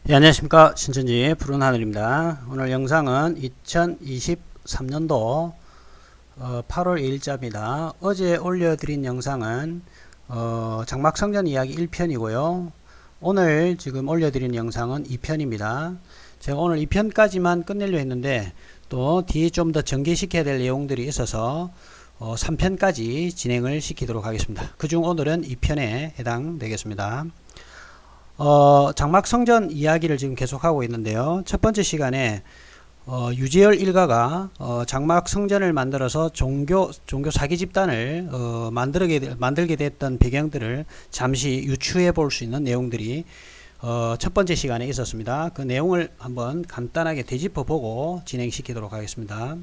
예, 안녕하십니까. 신천지 푸른하늘입니다. 오늘 영상은 2023년도 8월 2일자입니다. 어제 올려드린 영상은 장막성전 이야기 1편이고요. 오늘 지금 올려드린 영상은 2편입니다. 제가 오늘 2편까지만 끝내려 했는데 또 뒤에 좀 더 전개시켜야 될 내용들이 있어서 3편까지 진행을 시키도록 하겠습니다. 그중 오늘은 2편에 해당되겠습니다. 장막성전 이야기를 지금 계속하고 있는데요. 첫 번째 시간에 유재열 일가가 장막성전을 만들어서 종교 사기 집단을 만들게 됐던 배경들을 잠시 유추해 볼 수 있는 내용들이 첫 번째 시간에 있었습니다. 그 내용을 한번 간단하게 되짚어 보고 진행시키도록 하겠습니다.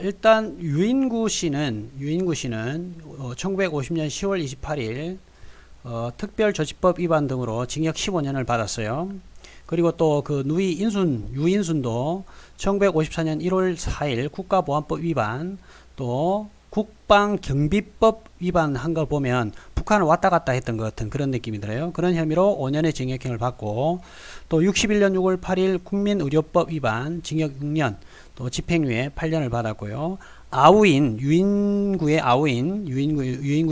일단 유인구 씨는 1950년 10월 28일 특별조치법 위반 등으로 징역 15년을 받았어요. 그리고 또 그 유인순도 1954년 1월 4일 국가보안법 위반, 또 국방경비법 위반한 걸 보면 북한을 왔다 갔다 했던 것 같은 그런 느낌이 들어요. 그런 혐의로 5년의 징역형을 받고, 또 61년 6월 8일 국민의료법 위반 징역 6년, 또 집행유예 8년을 받았고요. 유인구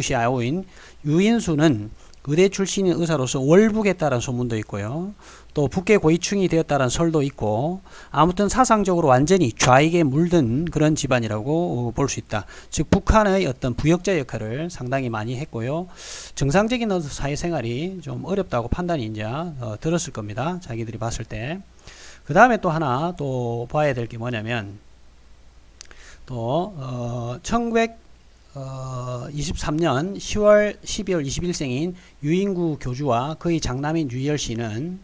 씨 아우인 유인수는 의대 출신인 의사로서 월북했다는 소문도 있고요. 또 북계 고위층이 되었다는 설도 있고, 아무튼 사상적으로 완전히 좌익에 물든 그런 집안이라고 볼 수 있다. 즉 북한의 어떤 부역자 역할을 상당히 많이 했고요. 정상적인 사회생활이 좀 어렵다고 판단이 이제 들었을 겁니다. 자기들이 봤을 때. 그 다음에 또 하나 또 봐야 될 게 뭐냐면, 또 1923년 10월 12월 20일생인 유인구 교주와 그의 장남인 유열 씨는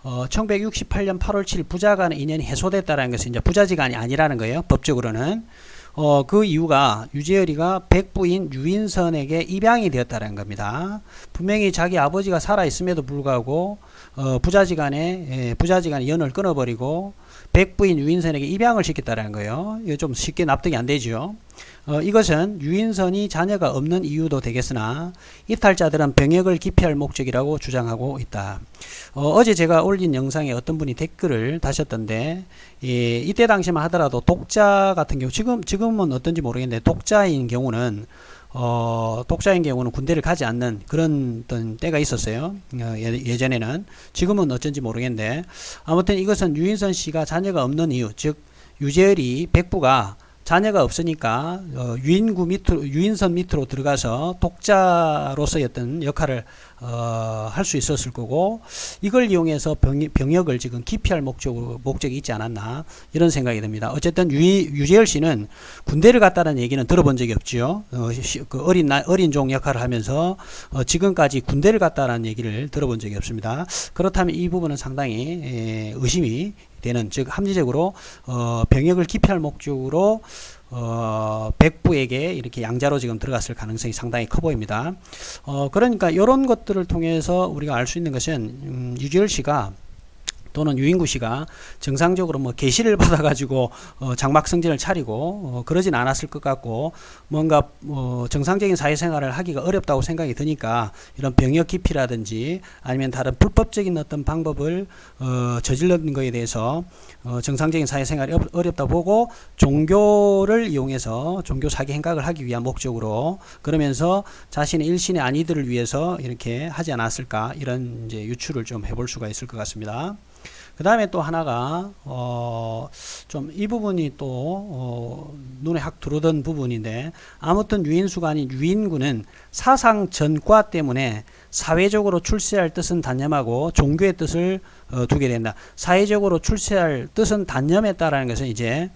1968년 8월 7일 부자간의 인연이 해소됐다는 것은 이제 부자지간이 아니라는 거예요. 법적으로는. 그 이유가 유재열이가 백부인 유인선에게 입양이 되었다는 겁니다. 분명히 자기 아버지가 살아있음에도 불구하고 부자지간의 연을 끊어버리고 백부인 유인선에게 입양을 시켰다는 거예요. 이거 좀 쉽게 납득이 안 되죠. 이것은 유인선이 자녀가 없는 이유도 되겠으나 이탈자들은 병역을 기피할 목적이라고 주장하고 있다. 어제 제가 올린 영상에 어떤 분이 댓글을 다셨던데, 이때 당시만 하더라도 독자 같은 경우, 지금은 어떤지 모르겠는데 독자인 경우는 군대를 가지 않는 그런 어떤 때가 있었어요. 예전에는. 지금은 어쩐지 모르겠는데, 아무튼 이것은 유인선 씨가 자녀가 없는 이유, 즉 유재열이 백부가 자녀가 없으니까 유인선 밑으로 들어가서 독자로서의 어떤 역할을 할 수 있었을 거고, 이걸 이용해서 병역을 지금 기피할 목적이 있지 않았나, 이런 생각이 듭니다. 어쨌든 유재열 씨는 군대를 갔다는 얘기는 들어본 적이 없죠. 그 어린 종 역할을 하면서 지금까지 군대를 갔다는 얘기를 들어본 적이 없습니다. 그렇다면 이 부분은 상당히 의심이 되는, 즉 합리적으로 병역을 기피할 목적으로 백부에게 이렇게 양자로 지금 들어갔을 가능성이 상당히 커 보입니다. 그러니까 이런 것들을 통해서 우리가 알 수 있는 것은 유재열 씨가 또는 유인구 씨가 정상적으로 뭐 계시를 받아가지고 장막성전을 차리고 그러진 않았을 것 같고, 뭔가 정상적인 사회생활을 하기가 어렵다고 생각이 드니까 이런 병역 기피라든지 아니면 다른 불법적인 어떤 방법을 저질렀는 것에 대해서 정상적인 사회생활이 어렵다 보고 종교를 이용해서 종교 사기 행각을 하기 위한 목적으로, 그러면서 자신의 일신의 안위들을 위해서 이렇게 하지 않았을까, 이런 이제 유추를 좀 해볼 수가 있을 것 같습니다. 그 다음에 또 하나가 좀 이 부분이 또 눈에 확 들어오던 부분인데, 아무튼 유인수가 아닌 유인구는 사상 전과 때문에 사회적으로 출세할 뜻은 단념하고 종교의 뜻을 두게 된다. 사회적으로 출세할 뜻은 단념했다라는 것은 이제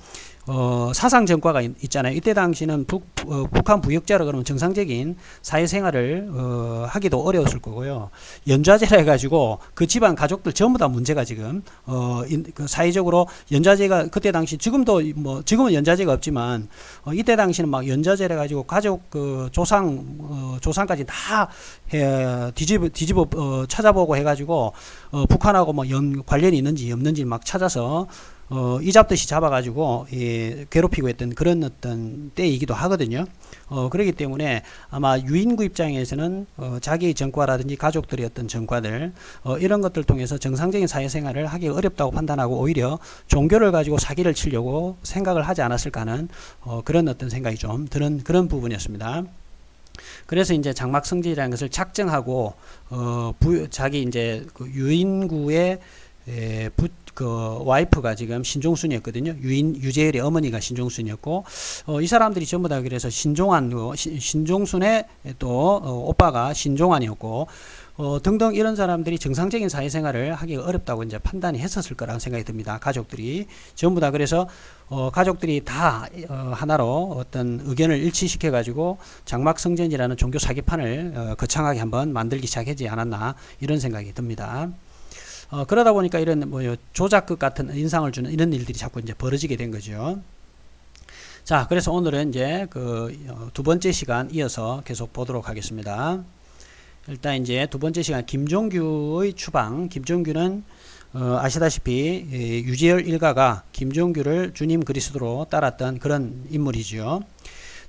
사상 전과가 있잖아요. 이때 당시는 북한 부역자로 그러면 정상적인 사회생활을 하기도 어려웠을 거고요. 연좌제라 해가지고 그 집안 가족들 전부 다 문제가 지금 그 사회적으로 연좌제가 그때 당시, 지금은 연좌제가 없지만 이때 당시는 막 연좌제라 해가지고 가족 조상까지 다 뒤집어 찾아보고 해가지고 북한하고 뭐 관련이 있는지 없는지 막 찾아서 이잡듯이 잡아가지고 괴롭히고 했던 그런 어떤 때이기도 하거든요. 그렇기 때문에 아마 유인구 입장에서는 자기의 전과라든지 가족들의 어떤 전과들 이런 것들 통해서 정상적인 사회생활을 하기 어렵다고 판단하고 오히려 종교를 가지고 사기를 치려고 생각을 하지 않았을까 하는 그런 어떤 생각이 좀 드는 그런 부분이었습니다. 그래서 이제 장막성질이라는 것을 작정하고 자기 이제 그 유인구의 그 와이프가 지금 신종순이었거든요. 유재열의 어머니가 신종순이었고, 이 사람들이 전부 다 그래서 신종순의 또 오빠가 신종환이었고, 등등 이런 사람들이 정상적인 사회생활을 하기가 어렵다고 이제 판단이 했었을 거라는 생각이 듭니다. 가족들이 전부 다 그래서 가족들이 다 하나로 어떤 의견을 일치시켜 가지고 장막성전이라는 종교 사기판을 거창하게 한번 만들기 시작하지 않았나 이런 생각이 듭니다. 그러다 보니까 이런 조작극 같은 인상을 주는 이런 일들이 자꾸 이제 벌어지게 된 거죠. 자, 그래서 오늘은 이제 그 두 번째 시간 이어서 계속 보도록 하겠습니다. 일단 이제 두 번째 시간 김종규의 추방. 김종규는 아시다시피 유재열 일가가 김종규를 주님 그리스도로 따랐던 그런 인물이죠.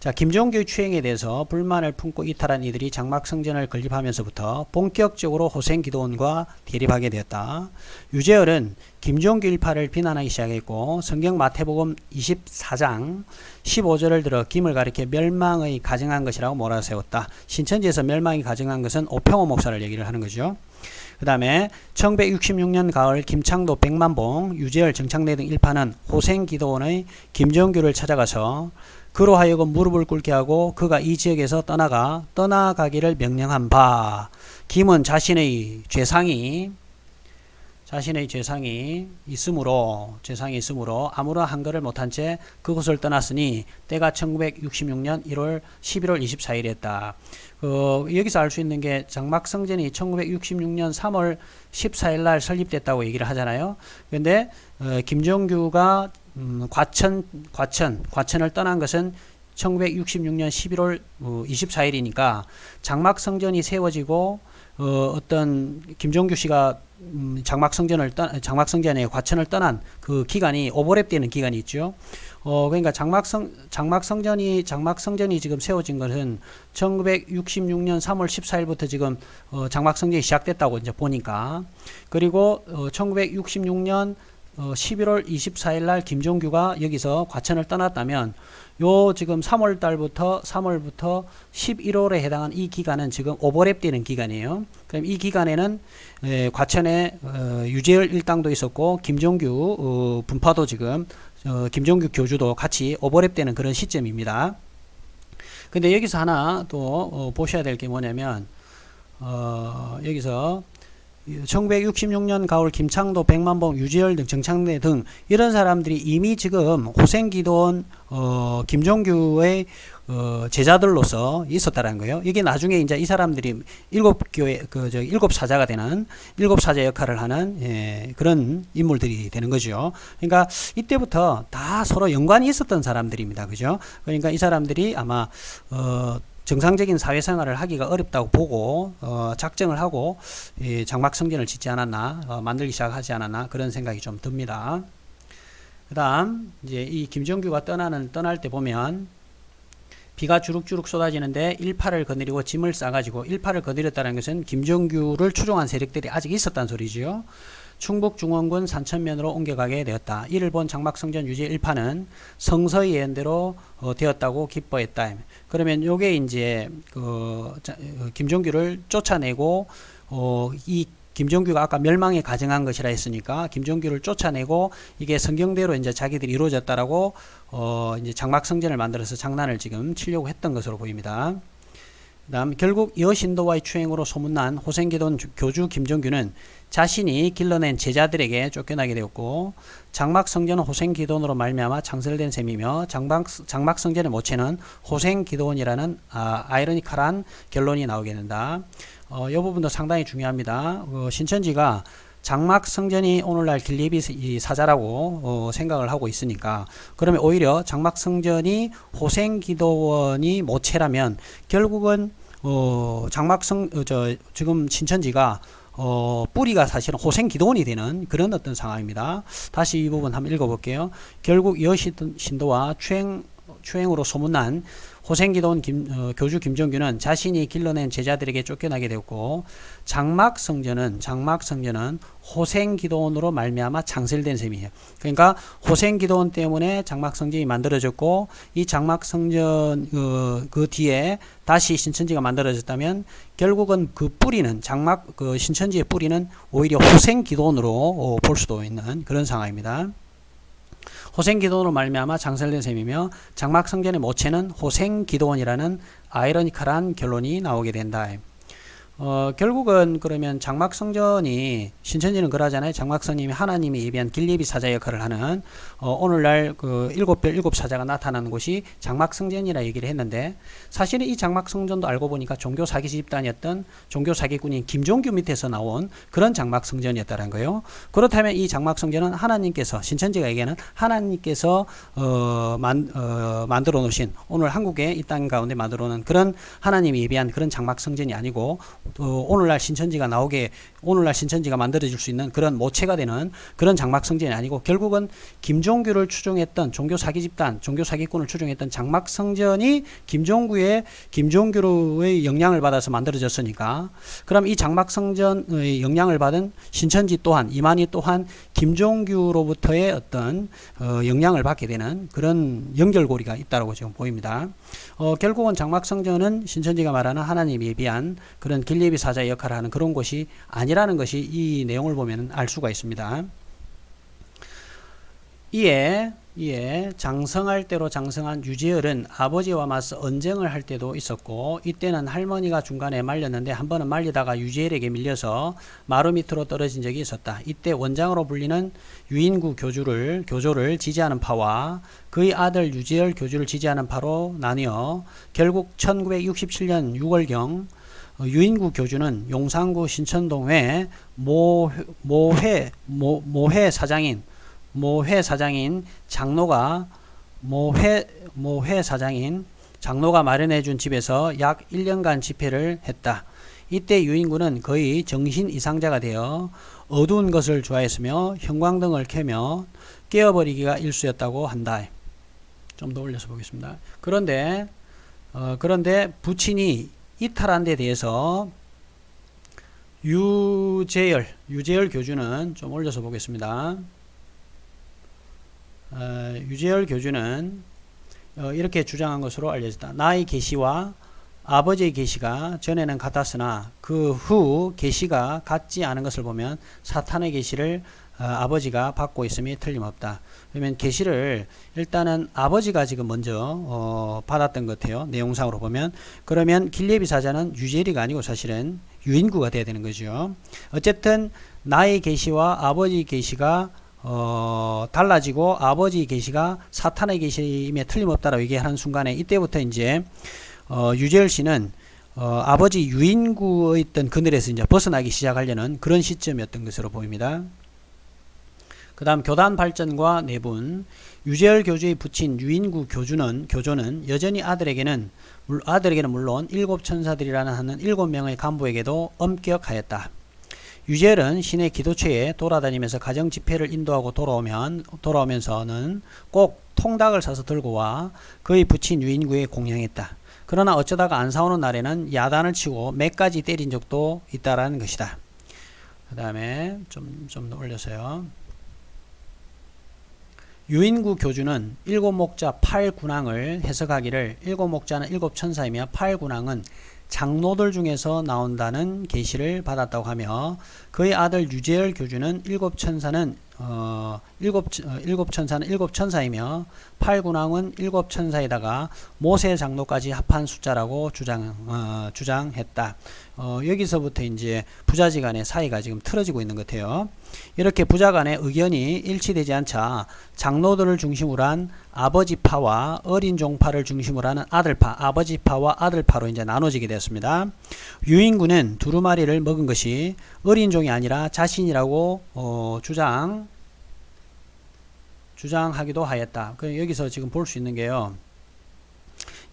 자, 김종규의 추행에 대해서 불만을 품고 이탈한 이들이 장막성전을 건립하면서부터 본격적으로 호생기도원과 대립하게 되었다. 유재열은 김종규 일파를 비난하기 시작했고 성경 마태복음 24장 15절을 들어 김을 가리켜 멸망의 가정한 것이라고 몰아세웠다. 신천지에서 멸망이 가정한 것은 오평호 목사를 얘기를 하는 거죠. 그 다음에 1166년 가을 김창도 백만봉, 유재열, 정창래 등 일파는 호생기도원의 김종규를 찾아가서 그로 하여금 무릎을 꿇게 하고 그가 이 지역에서 떠나가기를 명령한 바, 김은 자신의 죄상이 있으므로 아무런 한거를 못한 채 그곳을 떠났으니 때가 1966년 11월 24일이었다. 여기서 알 수 있는 게 장막성전이 1966년 3월 14일 날 설립됐다고 얘기를 하잖아요. 그런데 김종규가 과천을 떠난 것은 1966년 11월 24일이니까 장막성전이 세워지고 어떤 김종규 씨가 장막성전에 과천을 떠난 그 기간이 오버랩되는 기간이 있죠. 그러니까 장막성전이 지금 세워진 것은 1966년 3월 14일부터 지금 장막성전이 시작됐다고 이제 보니까, 그리고 1966년 11월 24일 날 김종규가 여기서 과천을 떠났다면 요 지금 3월부터 11월에 해당한 이 기간은 지금 오버랩되는 기간이에요. 그럼 이 기간에는 과천에 유재열 일당도 있었고 김종규 분파도 지금 김종규 교주도 같이 오버랩되는 그런 시점입니다. 근데 여기서 하나 또 보셔야 될 게 뭐냐면 여기서 1966년 가을 김창도, 백만봉, 유재열 등 정창래 등 이런 사람들이 이미 지금 호생기도원 김종규의 제자들로서 있었다라는 거예요. 이게 나중에 이제 이 사람들이 일곱 사자가 되는 일곱 사자 역할을 하는 그런 인물들이 되는 거죠. 그러니까 이때부터 다 서로 연관이 있었던 사람들입니다. 그죠? 그러니까 이 사람들이 아마 정상적인 사회생활을 하기가 어렵다고 보고 작정을 하고 장막성전을 짓지 않았나, 만들기 시작하지 않았나 그런 생각이 좀 듭니다. 그 다음 이제 이 김종규가 떠날 때 보면 비가 주룩주룩 쏟아지는데 일파를 거느리고 짐을 싸가지고, 일파를 거느렸다는 것은 김종규를 추종한 세력들이 아직 있었다는 소리지요. 충북 중원군 산천면으로 옮겨가게 되었다. 이를 본 장막성전 유재 일파는 성서의 예언대로 되었다고 기뻐했다. 그러면 요게 이제 김종규를 쫓아내고 이 김종규가 아까 멸망에 가정한 것이라 했으니까 김종규를 쫓아내고 이게 성경대로 이제 자기들이 이루어졌다라고 이제 장막성전을 만들어서 장난을 지금 치려고 했던 것으로 보입니다. 그다음 결국 여신도와의 추행으로 소문난 호생기도원 교주 김종규는 자신이 길러낸 제자들에게 쫓겨나게 되었고, 장막성전은 호생기도원으로 말미암아 창설된 셈이며 장막성전의 모체는 호생기도원이라는 아이러니컬한 결론이 나오게 된다. 이 부분도 상당히 중요합니다. 신천지가 장막성전이 오늘날 길예비 사자라고 생각을 하고 있으니까, 그러면 오히려 장막성전이 호생기도원이 모체라면 결국은 지금 신천지가 뿌리가 사실은 호생기도원이 되는 그런 어떤 상황입니다. 다시 이 부분 한번 읽어볼게요. 결국 여신도와 추행으로 소문난 호생기도원 교주 김종규는 자신이 길러낸 제자들에게 쫓겨나게 되었고, 장막성전은 호생기도원으로 말미암아 창설된 셈이에요. 그러니까 호생기도원 때문에 장막성전이 만들어졌고, 이 장막성전 그 뒤에 다시 신천지가 만들어졌다면 결국은 그 뿌리는 그 신천지의 뿌리는 오히려 호생기도원으로 볼 수도 있는 그런 상황입니다. 호생기도원으로 말미암아 창설된 셈이며 장막성전의 모체는 호생기도원이라는 아이러니컬한 결론이 나오게 된다. 결국은 그러면 장막성전이, 신천지는 그러잖아요. 장막성님이 하나님이 예비한 길예비 사자 역할을 하는 오늘날 그 일곱별 일곱 사자가 나타나는 곳이 장막성전이라 얘기를 했는데, 사실은 이 장막성전도 알고 보니까 종교 사기 집단이었던 종교 사기꾼인 김종규 밑에서 나온 그런 장막성전이었다는 거예요. 그렇다면 이 장막성전은 하나님께서, 신천지가 얘기하는 하나님께서 만들어 놓으신, 오늘 한국의 이 땅 가운데 만들어 놓은 그런 하나님이 예비한 그런 장막성전이 아니고, 오늘날 신천지가 만들어질 수 있는 그런 모체가 되는 그런 장막성전이 아니고, 결국은 김종규를 추종했던 종교 사기 집단, 종교 사기꾼을 추종했던 장막성전이 김종규의 영향을 받아서 만들어졌으니까, 그럼 이 장막성전의 영향을 받은 신천지 또한, 이만희 또한 김종규로부터의 어떤 영향을 받게 되는 그런 연결고리가 있다고 지금 보입니다. 결국은 장막성전은 신천지가 말하는 하나님이 예비한 그런 길예비 사자의 역할을 하는 그런 곳이 아니라는 것이 이 내용을 보면 알 수가 있습니다. 이에 장성할 대로 장성한 유재열은 아버지와 맞서 언쟁을 할 때도 있었고, 이때는 할머니가 중간에 말렸는데 한 번은 말리다가 유재열에게 밀려서 마루 밑으로 떨어진 적이 있었다. 이때 원장으로 불리는 유인구 교조를 지지하는 파와 그의 아들 유재열 교주를 지지하는 파로 나뉘어 결국 1967년 6월경 유인구 교주는 용산구 신천동회 모회 사장인 장로가 마련해준 집에서 약 1년간 집회를 했다. 이때 유인구는 거의 정신 이상자가 되어 어두운 것을 좋아했으며 형광등을 켜며 깨어버리기가 일쑤였다고 한다. 좀 더 올려서 보겠습니다. 그런데 부친이 이탈한 데 대해서 유재열 교주는 좀 올려서 보겠습니다. 유재열 교주는 이렇게 주장한 것으로 알려졌다. 나의 계시와 아버지의 계시가 전에는 같았으나 그 후 계시가 같지 않은 것을 보면 사탄의 계시를 아버지가 받고 있음이 틀림없다. 그러면 계시를 일단은 아버지가 지금 먼저 받았던 것 같아요. 내용상으로 보면. 그러면 길예비 사자는 유재열이가 아니고 사실은 유인구가 돼야 되는 거죠. 어쨌든 나의 계시와 아버지의 계시가 달라지고 아버지의 계시가 사탄의 계시임에 틀림없다라고 얘기하는 순간에, 이때부터 이제 유재열 씨는 아버지 유인구의 있던 그늘에서 이제 벗어나기 시작하려는 그런 시점이었던 것으로 보입니다. 그 다음 교단 발전과 내분. 유재열 교주의 부친 유인구 교조는 여전히 아들에게는 물론 일곱 천사들이라는 하는 7명의 간부에게도 엄격하였다. 유재열은 시내 기도처에 돌아다니면서 가정 집회를 인도하고 돌아오면서는 꼭 통닭을 사서 들고 와 그의 부친 유인구에 공양했다. 그러나 어쩌다가 안 사오는 날에는 야단을 치고 매까지 때린 적도 있다라는 것이다. 그 다음에 좀 더 올려서요. 유인구 교주는 일곱 목자 8군왕을 해석하기를, 일곱 목자는 일곱 천사이며 8군왕은 장로들 중에서 나온다는 계시를 받았다고 하며, 그의 아들 유재열 교주는 일곱 천사는 일곱 천사이며 8군왕은 일곱 천사에다가 모세 장로까지 합한 숫자라고 주장했다. 여기서부터 이제 부자지간의 사이가 지금 틀어지고 있는 것 같아요. 이렇게 부자간의 의견이 일치되지 않자 장로들을 중심으로 한 아버지파와 어린 종파를 중심으로 하는 아들파, 아버지파와 아들파로 이제 나눠지게 되었습니다. 유인구는 두루마리를 먹은 것이 어린 종이 아니라 자신이라고 주장하기도 하였다. 여기서 지금 볼 수 있는 게요.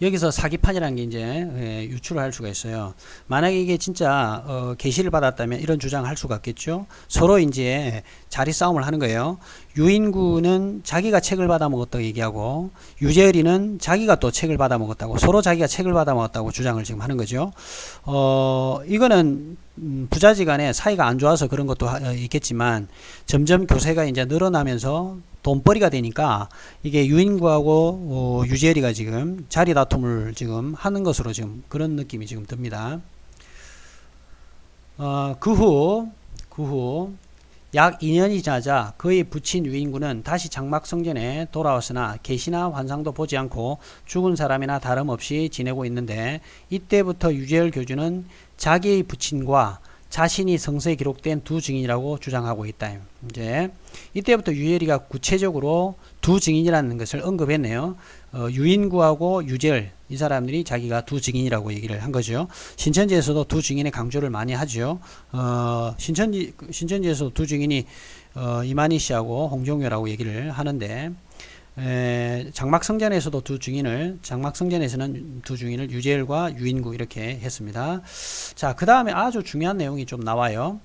여기서 사기판이라는 게 이제 유출을 할 수가 있어요. 만약에 이게 진짜 계시를 받았다면 이런 주장을 할 수가 없겠죠. 서로 이제 자리 싸움을 하는 거예요. 유인구는 자기가 책을 받아 먹었다고 얘기하고 유재열이는 자기가 또 책을 받아 먹었다고, 서로 자기가 책을 받아 먹었다고 주장을 지금 하는 거죠. 이거는 부자지간에 사이가 안 좋아서 그런 것도 있겠지만 점점 교세가 이제 늘어나면서 돈벌이가 되니까 이게 유인구하고 유재열이가 지금 자리 다툼을 지금 하는 것으로 지금 그런 느낌이 지금 듭니다. 그 후 약 2년이 지나자 그의 부친 유인구는 다시 장막성전에 돌아왔으나 계시나 환상도 보지 않고 죽은 사람이나 다름없이 지내고 있는데, 이때부터 유재열 교주는 자기의 부친과 자신이 성서에 기록된 두 증인이라고 주장하고 있다. 이제 이때부터 유재열이가 구체적으로 두 증인이라는 것을 언급했네요. 유인구하고 유재열, 이 사람들이 자기가 두 증인이라고 얘기를 한 거죠. 신천지에서도 두 증인의 강조를 많이 하죠. 신천지에서 두 증인이 이만희 씨하고 홍종효라고 얘기를 하는데, 장막성전에서도 장막성전에서는 두 증인을 유재열과 유인구 이렇게 했습니다. 자, 그 다음에 아주 중요한 내용이 좀 나와요.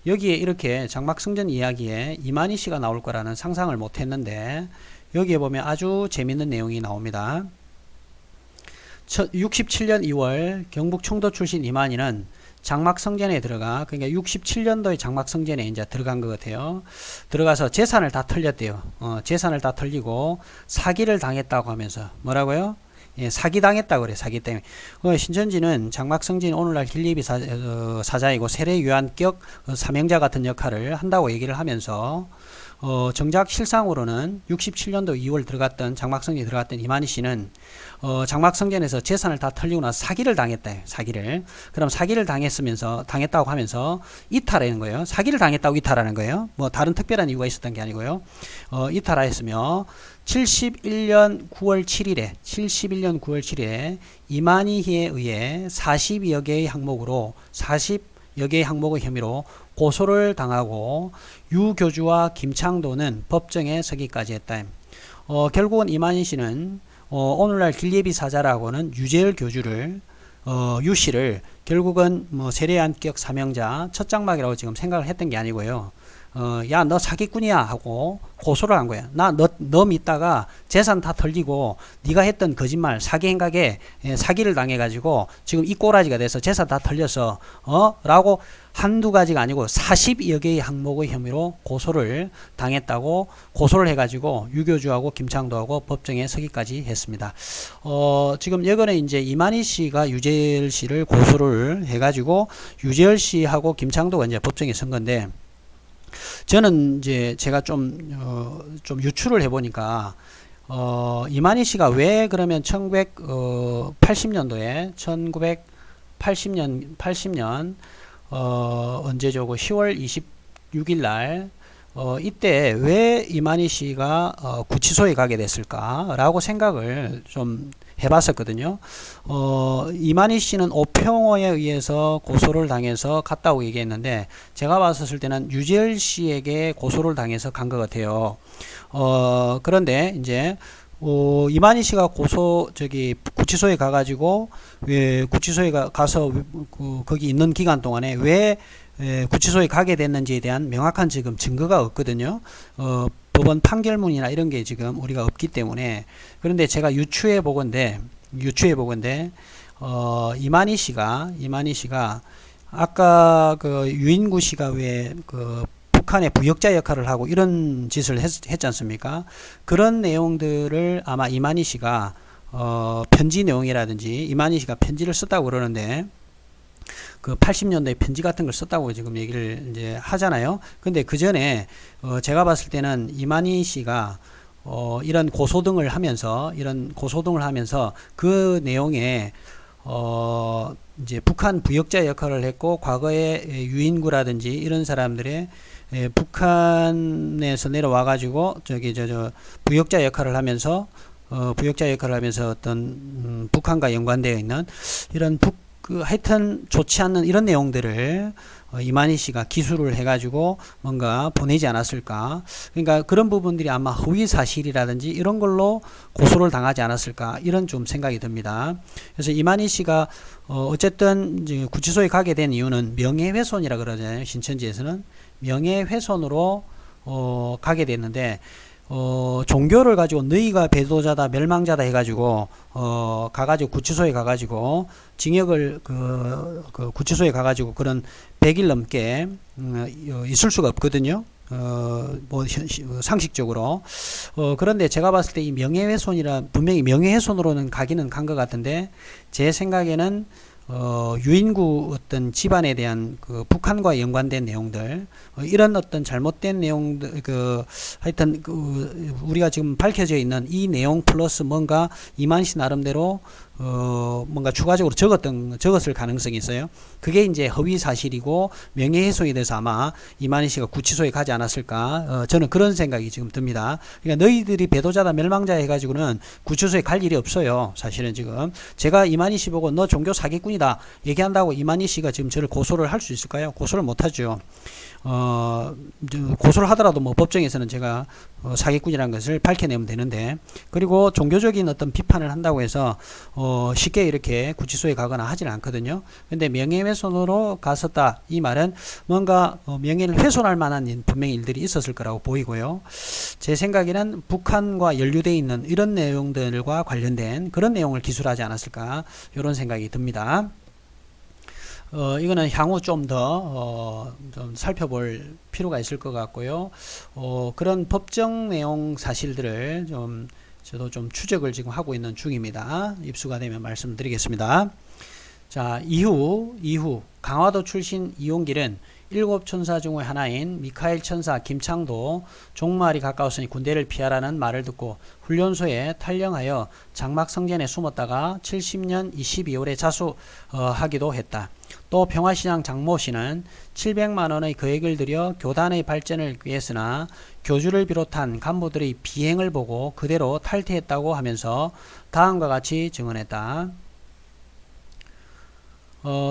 여기에 이렇게 장막성전 이야기에 이만희 씨가 나올 거라는 상상을 못 했는데, 여기에 보면 아주 재밌는 내용이 나옵니다. 67년 2월 경북 청도 출신 이만희는 장막성전에 들어가, 그러니까 67년도에 장막성전에 이제 들어간 것 같아요. 들어가서 재산을 다 털렸대요. 재산을 다 털리고 사기를 당했다고 하면서, 뭐라고요? 예, 사기 당했다고 그래. 사기 때문에. 신천지는 장막성전이 오늘날 길리비 사자이고 세례 요한격 사명자 같은 역할을 한다고 얘기를 하면서, 정작 실상으로는 67년도 2월 들어갔던 장막성전에 들어갔던 이만희 씨는 장막성전에서 재산을 다 털리고 나서 사기를 당했다. 사기를. 그럼 사기를 당했다고 하면서 이탈하는 거예요. 사기를 당했다고 이탈하는 거예요. 뭐 다른 특별한 이유가 있었던 게 아니고요. 이탈하였으며 71년 9월 7일에 이만희에 의해 40여 개의 항목의 혐의로 고소를 당하고 유 교주와 김창도는 법정에 서기까지 했다. 결국은 이만희 씨는 오늘날 길예비 사자라고는 유재열 교주를 유 씨를 결국은 뭐 세례안격 사명자 첫 장막이라고 지금 생각을 했던 게 아니고요. 야, 너 사기꾼이야 하고 고소를 한 거야. 너 믿다가 재산 다 털리고 네가 했던 거짓말, 사기 행각에 사기를 당해가지고 지금 이 꼬라지가 돼서 재산 다 털렸어. 라고 한두 가지가 아니고 40여 개의 항목의 혐의로 고소를 당했다고 고소를 해가지고 유교주하고 김창도하고 법정에 서기까지 했습니다. 지금 예전에 이제 이만희 씨가 유재열 씨를 고소를 해가지고 유재열 씨하고 김창도가 이제 법정에 선 건데, 저는 이제 제가 좀 유추를 해보니까, 이만희 씨가 왜 그러면 1980년도에, 1980년, 언제죠? 10월 26일 날, 이때 왜 이만희 씨가 구치소에 가게 됐을까라고 생각을 좀 해봤었거든요. 이만희 씨는 오평호에 의해서 고소를 당해서 갔다고 얘기했는데, 제가 봤었을 때는 유재열 씨에게 고소를 당해서 간 것 같아요. 그런데 이제 이만희 씨가 구치소에 가가지고, 왜 구치소에 가서 거기 있는 기간 동안에 왜 구치소에 가게 됐는지에 대한 명확한 지금 증거가 없거든요. 법원 판결문이나 이런 게 지금 우리가 없기 때문에. 그런데 제가 유추해 보건데 이만희 씨가 아까 그 유인구 씨가 왜 그 북한의 부역자 역할을 하고 이런 짓을 했지 않습니까? 그런 내용들을 아마 이만희 씨가 편지 내용이라든지, 이만희 씨가 편지를 썼다고 그러는데, 그 80년대 편지 같은 걸 썼다고 지금 얘기를 이제 하잖아요. 근데 그 전에 제가 봤을 때는 이만희 씨가 이런 고소등을 하면서 그 내용에 이제 북한 부역자 역할을 했고, 과거에 유인구라든지 이런 사람들의 북한에서 내려와 가지고 부역자 역할을 하면서 어떤 북한과 연관되어 있는 이런 하여튼 좋지 않는 이런 내용들을 이만희 씨가 기술을 해가지고 뭔가 보내지 않았을까. 그러니까 그런 부분들이 아마 허위 사실이라든지 이런 걸로 고소를 당하지 않았을까 이런 좀 생각이 듭니다. 그래서 이만희 씨가 어쨌든 이제 구치소에 가게 된 이유는 명예훼손이라 그러잖아요. 신천지에서는 명예훼손으로 가게 됐는데 종교를 가지고 너희가 배도자다 멸망자다 해가지고 가가지고 구치소에 가가지고 징역을 그 구치소에 가가지고 그런 100일 넘게 있을 수가 없거든요. 뭐 상식적으로 그런데 제가 봤을 때 이 명예훼손이라 분명히 명예훼손으로는 가기는 간 것 같은데 제 생각에는 유인구 어떤 집안에 대한 그 북한과 연관된 내용들 이런 어떤 잘못된 내용들 하여튼 우리가 지금 밝혀져 있는 이 내용 플러스 뭔가 이만희 씨 나름대로 뭔가 추가적으로 적었을 가능성이 있어요. 그게 이제 허위 사실이고 명예훼손이 돼서 아마 이만희 씨가 구치소에 가지 않았을까. 저는 그런 생각이 지금 듭니다. 그러니까 너희들이 배도자다 멸망자 해가지고는 구치소에 갈 일이 없어요. 사실은 지금 제가 이만희 씨 보고 너 종교 사기꾼이다 얘기한다고 이만희 씨가 지금 저를 고소를 할 수 있을까요? 고소를 못 하죠. 고소를 하더라도 뭐 법정에서는 제가 사기꾼이라는 것을 밝혀내면 되는데, 그리고 종교적인 어떤 비판을 한다고 해서 쉽게 이렇게 구치소에 가거나 하지는 않거든요. 근데 명예훼손으로 갔었다 이 말은 뭔가 명예를 훼손할 만한 분명히 일들이 있었을 거라고 보이고요. 제 생각에는 북한과 연루되어 있는 이런 내용들과 관련된 그런 내용을 기술하지 않았을까 이런 생각이 듭니다. 이거는 향후 좀 더 좀 살펴볼 필요가 있을 것 같고요. 그런 법정 내용 사실들을 저도 좀 추적을 지금 하고 있는 중입니다. 입수가 되면 말씀드리겠습니다. 자, 이후 강화도 출신 이용길은 일곱 천사 중의 하나인 미카엘 천사 김창도 종말이 가까웠으니 군대를 피하라는 말을 듣고 훈련소에 탈영하여 장막 성전에 숨었다가 70년 12월에 자수하기도 했다. 또 평화시장 장모 씨는 700만원의 거액을 들여 교단의 발전을 위해서나 교주를 비롯한 간부들의 비행을 보고 그대로 탈퇴했다고 하면서 다음과 같이 증언했다.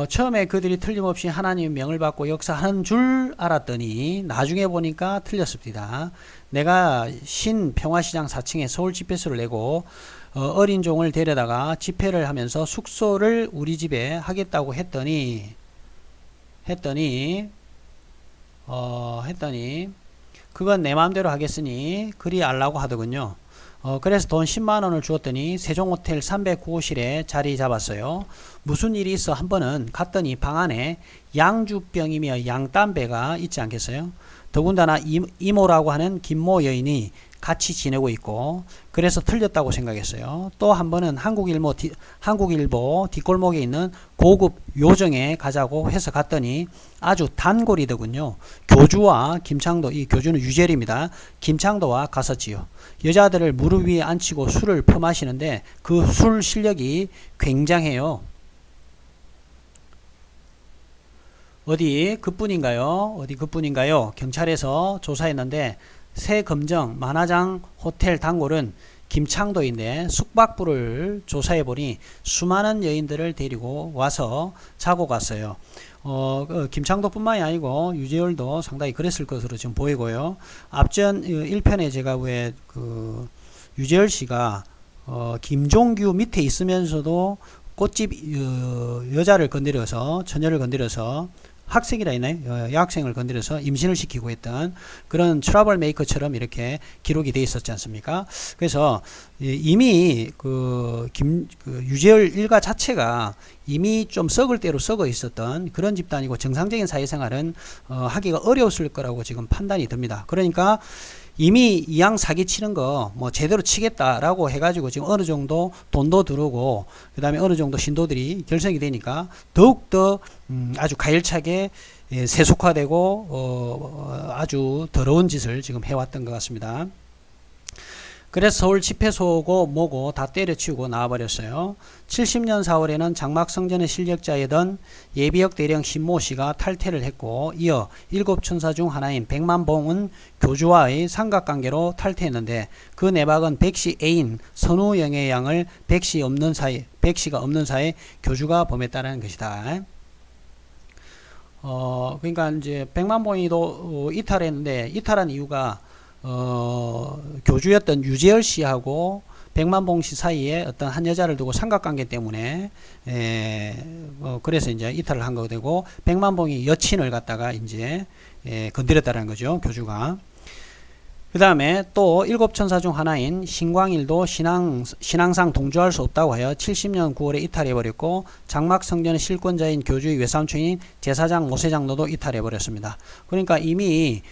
처음에 그들이 틀림없이 하나님의 명을 받고 역사하는 줄 알았더니 나중에 보니까 틀렸습니다. 내가 신 평화시장 4층에 서울 집회소를 내고 어린 종을 데려다가 집회를 하면서 숙소를 우리 집에 하겠다고 했더니 그건 내 마음대로 하겠으니 그리 알라고 하더군요. 그래서 돈 10만원을 주었더니 세종호텔 309호실에 자리 잡았어요. 무슨 일이 있어 한 번은 갔더니 방 안에 양주병이며 양담배가 있지 않겠어요? 더군다나 이모라고 하는 김모 여인이 같이 지내고 있고, 그래서 틀렸다고 생각했어요. 또 한 번은 한국일보 뒷골목에 있는 고급 요정에 가자고 해서 갔더니 아주 단골이더군요. 교주와 김창도, 이 교주는 유재리입니다. 김창도와 갔었지요. 여자들을 무릎 위에 앉히고 술을 퍼마시는데 그 술 실력이 굉장해요. 어디 그뿐인가요? 경찰에서 조사했는데 새 검정 만화장 호텔 단골은 김창도인데 숙박부를 조사해보니 수많은 여인들을 데리고 와서 자고 갔어요. 김창도뿐만이 아니고 유재열도 상당히 그랬을 것으로 지금 보이고요. 앞전 1편에 제가 왜 유재열 씨가 김종규 밑에 있으면서도 꽃집 여자를 건드려서, 처녀를 건드려서, 학생이라 했나요? 여학생을 건드려서 임신을 시키고 했던 그런 트러블 메이커처럼 이렇게 기록이 되어 있었지 않습니까? 그래서 이미 유재열 일가 자체가 이미 좀 썩을 대로 썩어 있었던 그런 집단이고 정상적인 사회생활은 하기가 어려웠을 거라고 지금 판단이 듭니다. 그러니까 이미 이양 사기 치는 거 뭐 제대로 치겠다라고 해가지고 지금 어느 정도 돈도 들어오고 그 다음에 어느 정도 신도들이 결성이 되니까 더욱더 아주 가열차게 세속화되고 아주 더러운 짓을 지금 해왔던 것 같습니다. 그래서 서울 집회소고 뭐고 다 때려치우고 나와버렸어요. 70년 4월에는 장막성전의 실력자이던 예비역 대령 신모 씨가 탈퇴를 했고, 이어 일곱 천사 중 하나인 백만봉은 교주와의 삼각관계로 탈퇴했는데 그 내박은 백씨 애인 선우영의 양을 백씨가 없는 사이 교주가 범했다는 것이다. 그러니까 이제 백만봉이도 이탈했는데 이탈한 이유가 교주였던 유재열 씨하고 백만봉 씨 사이에 어떤 한 여자를 두고 삼각관계 때문에 그래서 이제 이탈을 한 거 되고 백만봉이 여친을 갖다가 이제 건드렸다는 거죠, 교주가. 그 다음에 또 일곱 천사 중 하나인 신광일도 신앙상 동조할 수 없다고 하여 70년 9월에 이탈해버렸고 장막성전의 실권자인 교주의 외삼촌인 제사장 모세장로도 이탈해버렸습니다. 그러니까 이미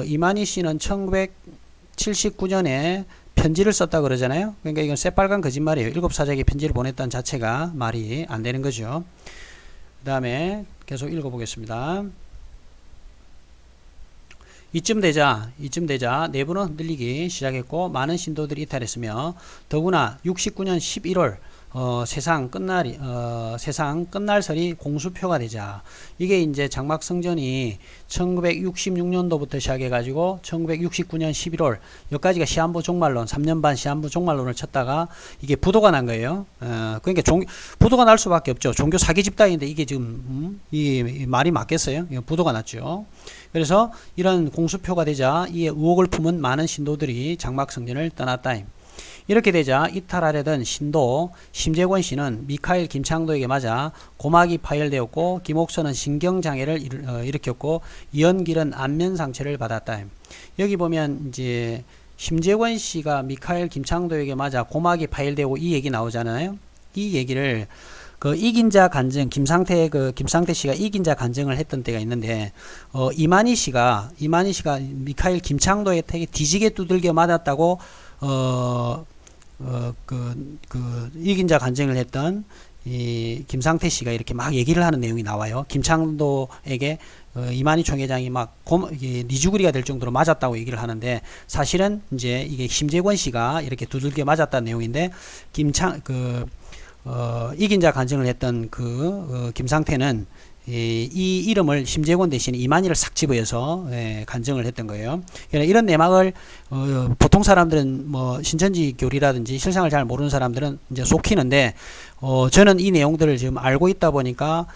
이만희 씨는 1979년에 편지를 썼다 그러잖아요. 그러니까 이건 새빨간 거짓말이에요. 일곱 사적에 편지를 보냈다는 자체가 말이 안 되는 거죠. 그 다음에 계속 읽어보겠습니다. 이쯤 되자 내부는 흔들리기 시작했고 많은 신도들이 이탈했으며 더구나 69년 11월 세상 끝날설이 공수표가 되자 이게 이제 장막성전이 1966년도부터 시작해가지고 1969년 11월 여기까지가 시한부 종말론 3년 반 시한부 종말론을 쳤다가 이게 부도가 난 거예요. 그러니까 부도가 날 수밖에 없죠. 종교 사기 집단인데 이게 지금 이 말이 맞겠어요? 부도가 났죠. 그래서 이런 공수표가 되자 이에 의혹을 품은 많은 신도들이 장막성전을 떠났다. 이렇게 되자 이탈하려던 신도 심재권 씨는 미카엘 김창도에게 맞아 고막이 파열되었고 김옥선은 신경장애를 일으켰고 이연길은 안면상처를 받았다. 여기 보면 이제 심재권 씨가 미카엘 김창도에게 맞아 고막이 파열되고 이 얘기 나오잖아요. 이 얘기를 이긴 자 간증 김상태 씨가 이긴 자 간증을 했던 때가 있는데 이만희 씨가 미카엘 김창도에게 뒤지게 두들겨 맞았다고 이긴 자 간증을 했던 이 김상태 씨가 이렇게 막 얘기를 하는 내용이 나와요. 김창도에게 이만희 총회장이 막 니주구리가 될 정도로 맞았다고 얘기를 하는데 사실은 이제 이게 심재권 씨가 이렇게 두들겨 맞았다는 내용인데 이긴 자 간증을 했던 김상태는 이 이름을 심재권 대신 이만희를 싹 집어여서 간증을 했던 거예요. 그러니까 이런 내막을 보통 사람들은 뭐 신천지 교리라든지 실상을 잘 모르는 사람들은 이제 속히는데 저는 이 내용들을 지금 알고 있다 보니까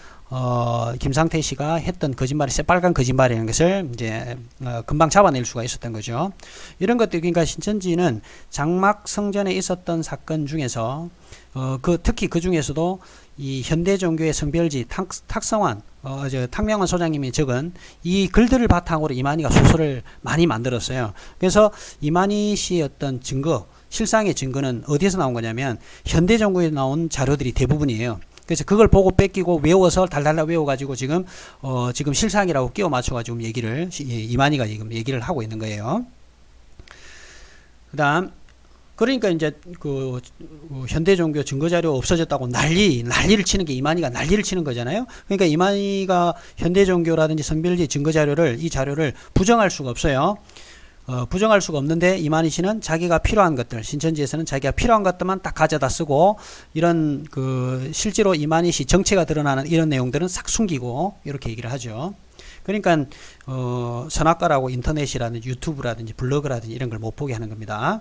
김상태 씨가 했던 거짓말이 새빨간 거짓말이라는 것을 이제 금방 잡아낼 수가 있었던 거죠. 이런 것들 그러니까 신천지는 장막성전에 있었던 사건 중에서 특히 그 중에서도 이 현대 종교의 성별지 탁명환 소장님이 적은 이 글들을 바탕으로 이만희가 소설을 많이 만들었어요. 그래서 이만희 씨의 어떤 증거, 실상의 증거는 어디에서 나온 거냐면 현대 종교에 나온 자료들이 대부분이에요. 그래서 그걸 보고 뺏기고 외워서 달달달 외워가지고 지금 실상이라고 끼워 맞춰가지고 이만희가 지금 얘기를 하고 있는 거예요. 그다음 그러니까 이제 현대 종교 증거 자료 없어졌다고 난리를 치는 게 이만희가 난리를 치는 거잖아요. 그러니까 이만희가 현대 종교라든지 성별지 증거 이 자료를 부정할 수가 없어요. 부정할 수가 없는데 이만희 씨는 자기가 필요한 것들, 신천지에서는 자기가 필요한 것들만 딱 가져다 쓰고 이런 실제로 이만희 씨 정체가 드러나는 이런 내용들은 싹 숨기고 이렇게 얘기를 하죠. 그러니까 선악과라고 인터넷이라든지 유튜브라든지 블로그라든지 이런 걸 못 보게 하는 겁니다.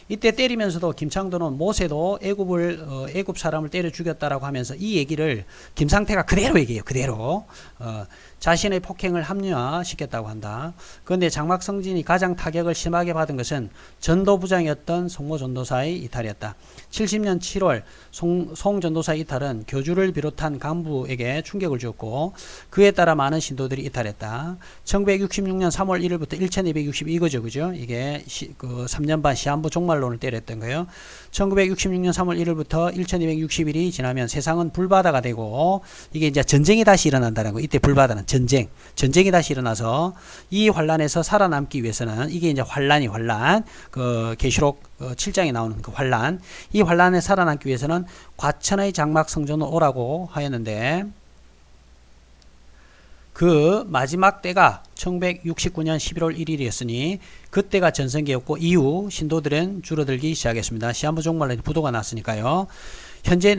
이때 때리면서도 김창도는 모세도 애굽 사람을 때려 죽였다라고 하면서 이 얘기를 김상태가 그대로 얘기해요. 그대로 자신의 폭행을 합리화시켰다고 한다. 그런데 장막성진이 가장 타격을 심하게 받은 것은 전도부장이었던 송모 전도사의 이탈이었다. 70년 7월 송 전도사의 이탈은 교주를 비롯한 간부에게 충격을 주었고 그에 따라 많은 신도들이 이탈했다. 1966년 3월 1일부터 1260 이거죠. 그죠? 이게 3년 반 시한부 종말론을 때렸던 거예요. 1966년 3월 1일부터 1260일이 지나면 세상은 불바다가 되고 이게 이제 전쟁이 다시 일어난다는 거. 이때 불바다는 전쟁이 다시 일어나서 이 환란에서 살아남기 위해서는 이게 이제 환란 계시록 7장에 나오는 그 환란, 이 환란에 살아남기 위해서는 과천의 장막성전으로 오라고 하였는데 그 마지막 때가 1969년 11월 1일이었으니 그때가 전성기였고 이후 신도들은 줄어들기 시작했습니다. 시한부 종말로 부도가 났으니까요. 현재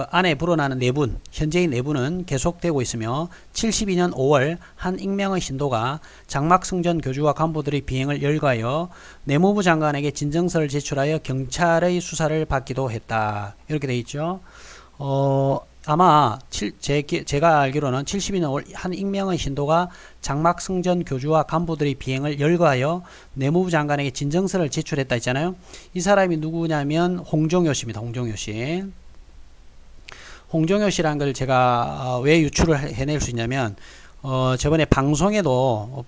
안에 불어나는 내분, 현재의 내분은 계속되고 있으며 72년 5월 한 익명의 신도가 장막성전 교주와 간부들의 비행을 열거하여 내무부 장관에게 진정서를 제출하여 경찰의 수사를 받기도 했다. 이렇게 돼 있죠. 아마 제가 알기로는 72년 한 익명의 신도가 장막성전 교주와 간부들의 비행을 열거하여 내무부 장관에게 진정서를 제출했다 했잖아요. 이 사람이 누구냐면 홍종요 씨입니다. 홍종요 씨. 홍종요 씨라는 걸 제가 왜 유출을 해낼 수 있냐면 저번에 방송에도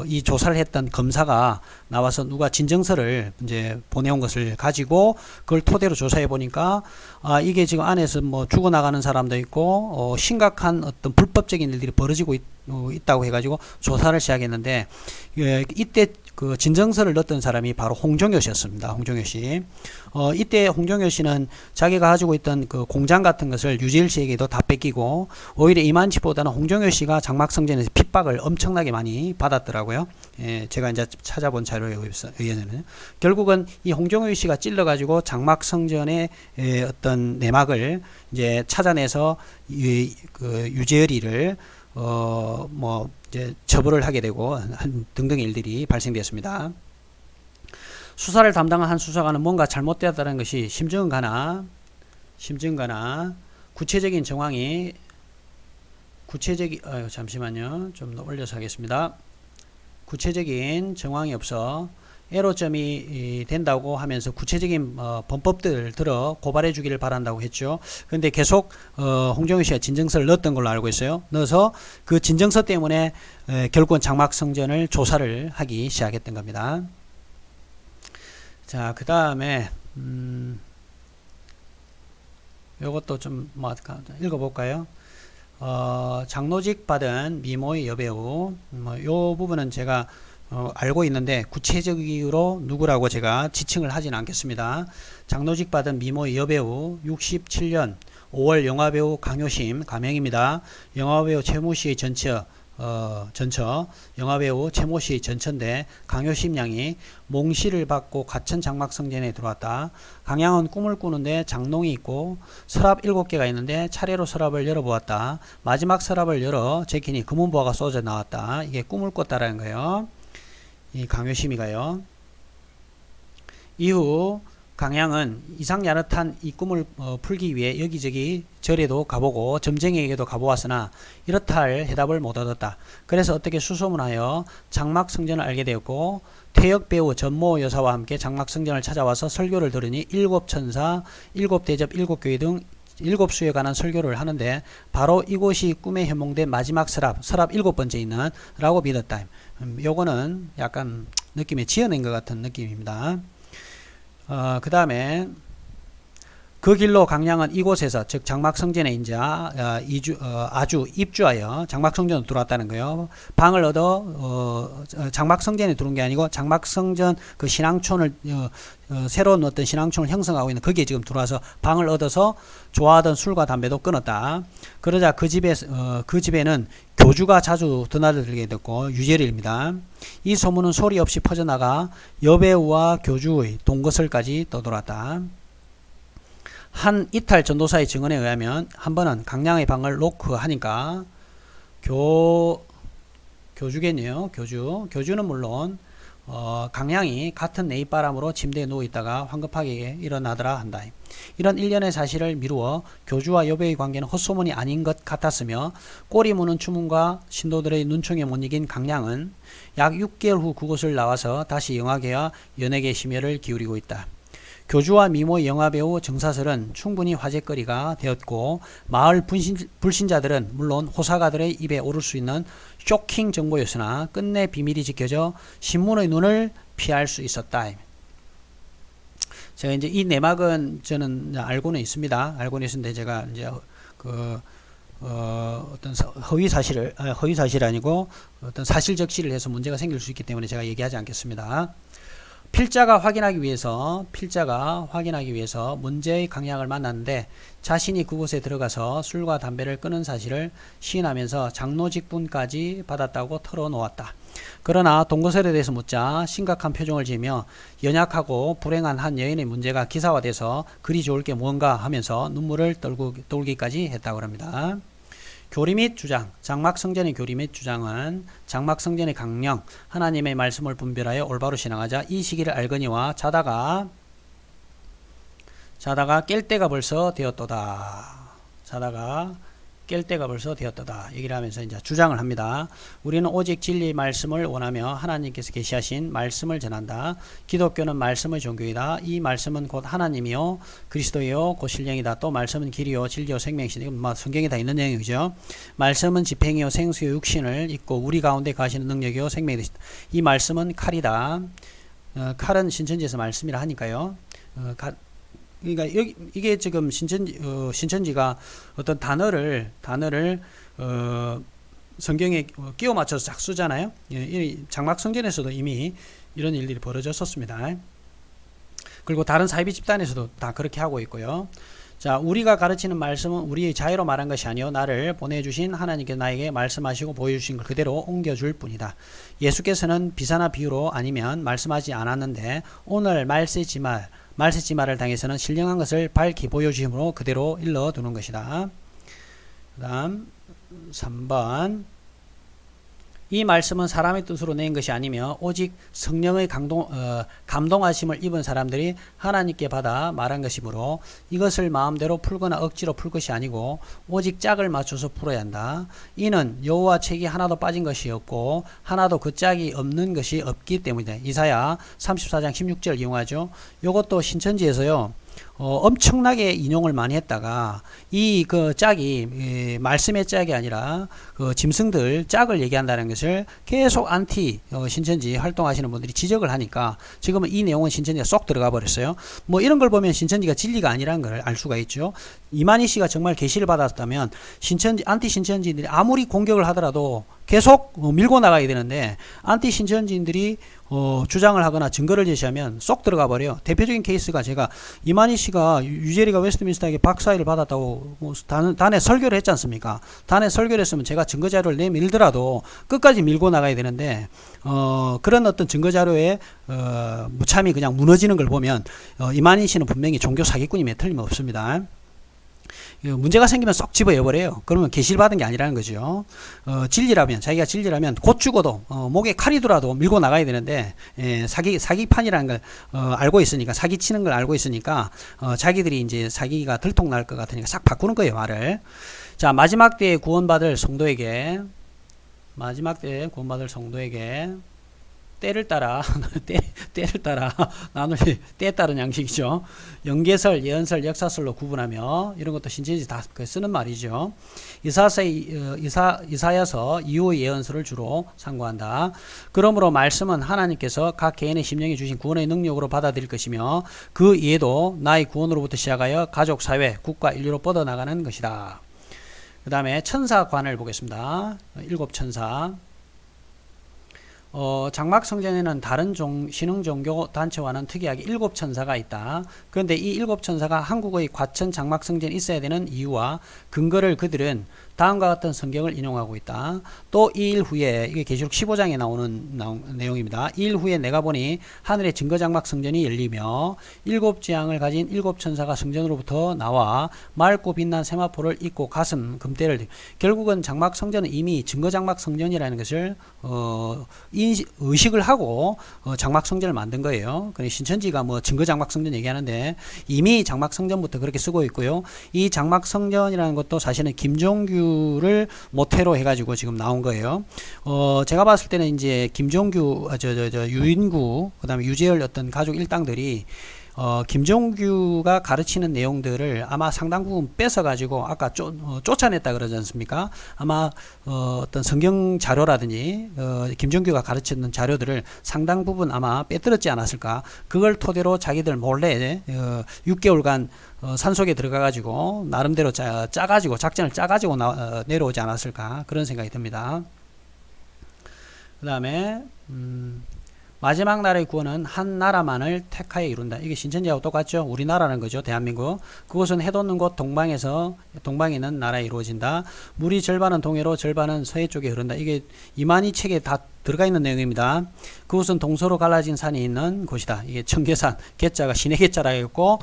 이 조사를 했던 검사가 나와서 누가 진정서를 이제 보내온 것을 가지고 그걸 토대로 조사해 보니까 이게 지금 안에서 뭐 죽어나가는 사람도 있고 심각한 어떤 불법적인 일들이 벌어지고 있다고 해가지고 조사를 시작했는데 이때 그 진정서를 넣었던 사람이 바로 홍종요 씨였습니다. 홍종요 씨. 이때 홍종요 씨는 자기가 가지고 있던 그 공장 같은 것을 유재일 씨에게도 다 뺏기고 오히려 이만치보다는 홍종요 씨가 장막성전에서 핍박을 엄청나게 많이 받았더라고요. 예, 제가 이제 찾아본 자료에 의해서는 결국은 이 홍종요 씨가 찔러가지고 장막성전의 어떤 내막을 이제 찾아내서 그 유재열이를 뭐 이제 처벌을 하게 되고 등등의 일들이 발생되었습니다. 수사를 담당한 한 수사관은 뭔가 잘못되었다는 것이 심증은 가나 구체적인 정황이 잠시만요. 좀 더 올려서 하겠습니다. 구체적인 정황이 없어 애로점이 된다고 하면서 구체적인 범법들을 들어 고발해 주기를 바란다고 했죠. 그런데 계속 홍종요 씨가 진정서를 넣었던 걸로 알고 있어요. 넣어서 그 진정서 때문에 결국은 장막성전을 조사를 하기 시작했던 겁니다. 자, 그 다음에 요것도 좀 뭐 읽어볼까요? 장로직 받은 미모의 여배우, 요 부분은 제가 알고 있는데 구체적으로 누구라고 제가 지칭을 하진 않겠습니다. 장로직 받은 미모의 여배우 67년 5월 영화배우 강효심 가명입니다. 영화배우 최모씨의 전처 영화배우 최모씨의 전처인데 강효심 양이 몽시를 받고 가천 장막성전에 들어왔다. 강양은 꿈을 꾸는데 장롱이 있고 서랍 7개가 있는데 차례로 서랍을 열어보았다. 마지막 서랍을 열어 제키니 금은보화가 쏟아져 나왔다. 이게 꿈을 꿨다라는 거예요. 이 강효심이가요. 이후 강양은 이상야릇한 이 꿈을 풀기 위해 여기저기 절에도 가보고 점쟁이에게도 가보았으나 이렇다 할 해답을 못 얻었다. 그래서 어떻게 수소문하여 장막성전을 알게 되었고 퇴역배우 전모 여사와 함께 장막성전을 찾아와서 설교를 들으니 7천사, 7대접, 7교회 등 7수에 관한 설교를 하는데 바로 이곳이 꿈에 현몽된 마지막 서랍 7번째 있는 라고 믿었다. 요거는 약간 느낌이 지어낸 것 같은 느낌입니다. 그 다음에 그 길로 강양은 이곳에서 즉 장막성전에 이제 아주 입주하여 장막성전으로 들어왔다는 거예요. 방을 얻어 장막성전에 들어온 게 아니고 장막성전 그 신앙촌을 새로운 어떤 신앙촌을 형성하고 있는 거기에 지금 들어와서 방을 얻어서 좋아하던 술과 담배도 끊었다. 그러자 그 집에는 교주가 자주 드나들게 됐고 유재일입니다. 이 소문은 소리 없이 퍼져나가 여배우와 교주의 동거설까지 떠돌았다. 한 이탈 전도사의 증언에 의하면 한 번은 강양의 방을 노크하니까 교주겠네요. 교주는 물론 강양이 같은 내입바람으로 침대에 누워있다가 황급하게 일어나더라 한다. 이런 일련의 사실을 미루어 교주와 여배의 관계는 헛소문이 아닌 것 같았으며 꼬리 무는 추문과 신도들의 눈총에 못 이긴 강양은 약 6개월 후 그곳을 나와서 다시 영화계와 연예계 심혈을 기울이고 있다. 교주와 미모의 영화배우 정사설은 충분히 화제거리가 되었고 마을 불신자들은 물론 호사가들의 입에 오를 수 있는 쇼킹 정보였으나 끝내 비밀이 지켜져 신문의 눈을 피할 수 있었다. 제가 이제 이 내막은 저는 알고는 있습니다. 알고는 있는데 제가 이제 어떤 허위 사실 아니고 어떤 사실 적시를 해서 문제가 생길 수 있기 때문에 제가 얘기하지 않겠습니다. 필자가 확인하기 위해서 문제의 강양을 만났는데 자신이 그곳에 들어가서 술과 담배를 끊은 사실을 시인하면서 장로직분까지 받았다고 털어놓았다. 그러나 동거설에 대해서 묻자 심각한 표정을 지으며 연약하고 불행한 한 여인의 문제가 기사화돼서 그리 좋을 게 무언가 하면서 눈물을 떨기까지 했다고 합니다. 교리 및 주장, 장막성전의 교리 및 주장은 장막성전의 강령, 하나님의 말씀을 분별하여 올바로 신앙하자. 이 시기를 알거니와 자다가 깰 때가 벌써 되었도다. 자다가 깰 때가 벌써 되었다 얘기를 하면서 이제 주장을 합니다. 우리는 오직 진리 말씀을 원하며 하나님께서 계시하신 말씀을 전한다. 기독교는 말씀의 종교이다. 이 말씀은 곧 하나님이요 그리스도요 곧 신령이다. 또 말씀은 길이요 진리요 생명이시다. 이건 뭐 성경에 다 있는 내용이죠. 말씀은 지팽이요 생수요 육신을 입고 우리 가운데 가시는 능력이요 생명이 되시다. 이 말씀은 칼이다. 칼은 신천지에서 말씀이라 하니까요. 그러니까 여기 이게 지금 신천지가 어떤 단어를 성경에 끼워 맞춰서 쫙 쓰잖아요. 장막성전에서도 이미 이런 일들이 벌어졌었습니다. 그리고 다른 사이비 집단에서도 다 그렇게 하고 있고요. 자, 우리가 가르치는 말씀은 우리의 자유로 말한 것이 아니요 나를 보내주신 하나님께 나에게 말씀하시고 보여주신 걸 그대로 옮겨줄 뿐이다. 예수께서는 비사나 비유로 아니면 말씀하지 않았는데 오늘 말세지말을 당해서는 신령한 것을 밝히 보여주심으로 그대로 일러두는 것이다. 그 다음 3번 이 말씀은 사람의 뜻으로 낸 것이 아니며 오직 성령의 감동하심을 입은 사람들이 하나님께 받아 말한 것이므로 이것을 마음대로 풀거나 억지로 풀 것이 아니고 오직 짝을 맞춰서 풀어야 한다. 이는 여호와 책이 하나도 빠진 것이 없고 하나도 그 짝이 없는 것이 없기 때문이다. 이사야 34장 16절 이용하죠. 이것도 신천지에서요. 엄청나게 인용을 많이 했다가 이 그 짝이 말씀의 짝이 아니라 그 짐승들 짝을 얘기한다는 것을 계속 안티 신천지 활동하시는 분들이 지적을 하니까 지금은 이 내용은 신천지가 쏙 들어가 버렸어요. 뭐 이런 걸 보면 신천지가 진리가 아니라는 걸 알 수가 있죠. 이만희 씨가 정말 계시를 받았다면 안티 신천지인들이 아무리 공격을 하더라도 계속 밀고 나가야 되는데 안티 신천지인들이 주장을 하거나 증거를 제시하면 쏙 들어가 버려요. 대표적인 케이스가 제가 이만희 씨가 유재리가 웨스트민스터에게 박사위를 받았다고 단에 설교를 했지 않습니까? 단에 설교를 했으면 제가 증거 자료를 내밀더라도 끝까지 밀고 나가야 되는데 그런 어떤 증거 자료에 무참히 그냥 무너지는 걸 보면 이만희 씨는 분명히 종교 사기꾼임에 틀림없습니다. 문제가 생기면 쏙 집어여버려요. 그러면 계시를 받은 게 아니라는 거죠. 자기가 진리라면 곧 죽어도 목에 칼이 들어도 밀고 나가야 되는데 사기판이라는 걸 알고 있으니까 사기치는 걸 알고 있으니까 자기들이 이제 사기가 들통날 것 같으니까 싹 바꾸는 거예요, 말을. 자, 마지막 때에 구원받을 성도에게 때를 따라 나눌 때에 따른 양식이죠. 연계설, 예언설, 역사설로 구분하며 이런 것도 신천지 다 쓰는 말이죠. 이사야서 이후의 예언설을 주로 참고한다. 그러므로 말씀은 하나님께서 각 개인의 심령에 주신 구원의 능력으로 받아들일 것이며 그 이해도 나의 구원으로부터 시작하여 가족, 사회, 국가, 인류로 뻗어나가는 것이다. 그 다음에 천사관을 보겠습니다. 7천사. 장막성전에는 다른 신흥 종교 단체와는 특이하게 7천사가 있다. 그런데 이 7천사가 한국의 과천 장막성전에 있어야 되는 이유와 근거를 그들은 다음과 같은 성경을 인용하고 있다. 또 2일 후에, 이게 계시록 15장에 나오는 내용입니다. 2일 후에 내가 보니 하늘의 증거장막 성전이 열리며 7재앙을 가진 7천사가 성전으로부터 나와 맑고 빛난 세마포를 입고 가슴 금대를 결국은 장막 성전은 이미 증거장막 성전이라는 것을 의식을 하고 장막 성전을 만든 거예요. 신천지가 뭐 증거장막 성전 얘기하는데 이미 장막 성전부터 그렇게 쓰고 있고요. 이 장막 성전이라는 것도 사실은 김종규를 모태로 해가지고 지금 나온 거예요. 제가 봤을 때는 이제 김종규, 유인구, 그 다음에 유재열 어떤 가족 일당들이 김종규가 가르치는 내용들을 아마 상당 부분 뺏어가지고 아까 쫓아냈다 그러지 않습니까? 아마 어떤 성경 자료라든지 김종규가 가르치는 자료들을 상당 부분 아마 빼들었지 않았을까? 그걸 토대로 자기들 몰래 6개월간 산속에 들어가가지고 나름대로 짜가지고 작전을 짜가지고 내려오지 않았을까? 그런 생각이 듭니다. 그 다음에 마지막 날의 구원은 한 나라만을 택하여 이룬다. 이게 신천지하고 똑같죠. 우리나라는 거죠. 대한민국. 그것은 해돋는 곳 동방에 있는 나라에 이루어진다. 물이 절반은 동해로 절반은 서해 쪽에 흐른다. 이게 이만희 책에 다 들어가 있는 내용입니다. 그곳은 동서로 갈라진 산이 있는 곳이다. 이게 청계산, 계자가 신의 계자라 했고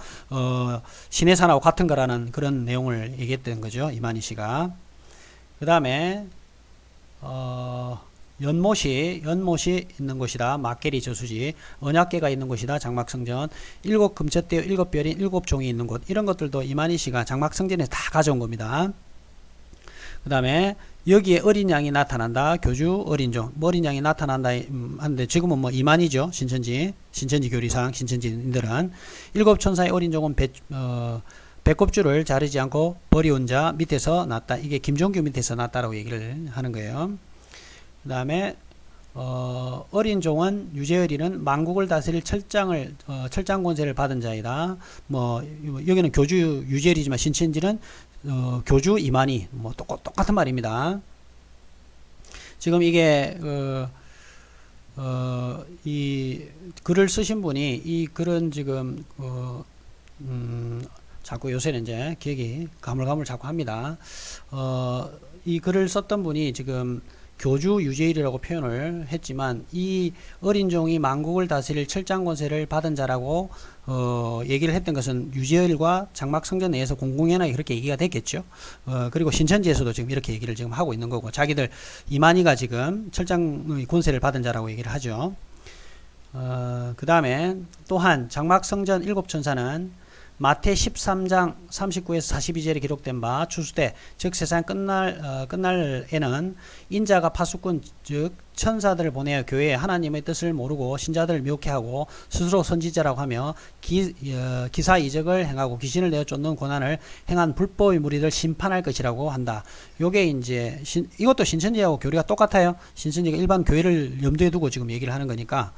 신의 산하고 같은 거라는 그런 내용을 얘기했던 거죠. 이만희 씨가. 그 다음에 연못이 있는 곳이다. 막계리 저수지, 언약계가 있는 곳이다. 장막성전, 일곱 금set대요, 일곱 별인 일곱 종이 있는 곳, 이런 것들도 이만희 씨가 장막성전에서 다 가져온 겁니다. 그 다음에 여기에 어린 양이 나타난다. 교주 어린종, 어린 양이 나타난다 하는데 지금은 뭐 이만희죠. 신천지 교리상 신천지인들은 일곱 천사의 어린종은 배꼽줄을 자르지 않고 버리온 자 밑에서 났다. 이게 김종규 밑에서 났다라고 얘기를 하는 거예요. 그 다음에 어린 종은 유재열이는 만국을 다스릴 철장 권세를 받은 자이다. 뭐 여기는 교주 유재열이지만 신천지는 교주 이만희, 뭐 똑같은 말입니다. 지금 이게 이 글을 쓰신 분이 이 글은 지금 자꾸 요새는 이제 기억이 가물가물 자꾸 합니다. 이 글을 썼던 분이 지금 교주 유재일이라고 표현을 했지만 이 어린 종이 만국을 다스릴 철장 권세를 받은 자라고 얘기를 했던 것은 유재일과 장막성전 내에서 공공연하게 그렇게 얘기가 됐겠죠. 그리고 신천지에서도 지금 이렇게 얘기를 지금 하고 있는 거고, 자기들 이만희가 지금 철장 권세를 받은 자라고 얘기를 하죠. 그 다음에 또한 장막성전 일곱 천사는 마태 13장 39에서 42절에 기록된 바 추수때 즉 세상 끝날에는 인자가 파수꾼 즉 천사들을 보내어 교회에 하나님의 뜻을 모르고 신자들을 미혹해 하고 스스로 선지자라고 하며 기사 이적을 행하고 귀신을 내어 쫓는 고난을 행한 불법의 무리들 심판할 것이라고 한다. 요게 이제 이것도 신천지하고 교리가 똑같아요. 신천지가 일반 교회를 염두에 두고 지금 얘기를 하는 거니까.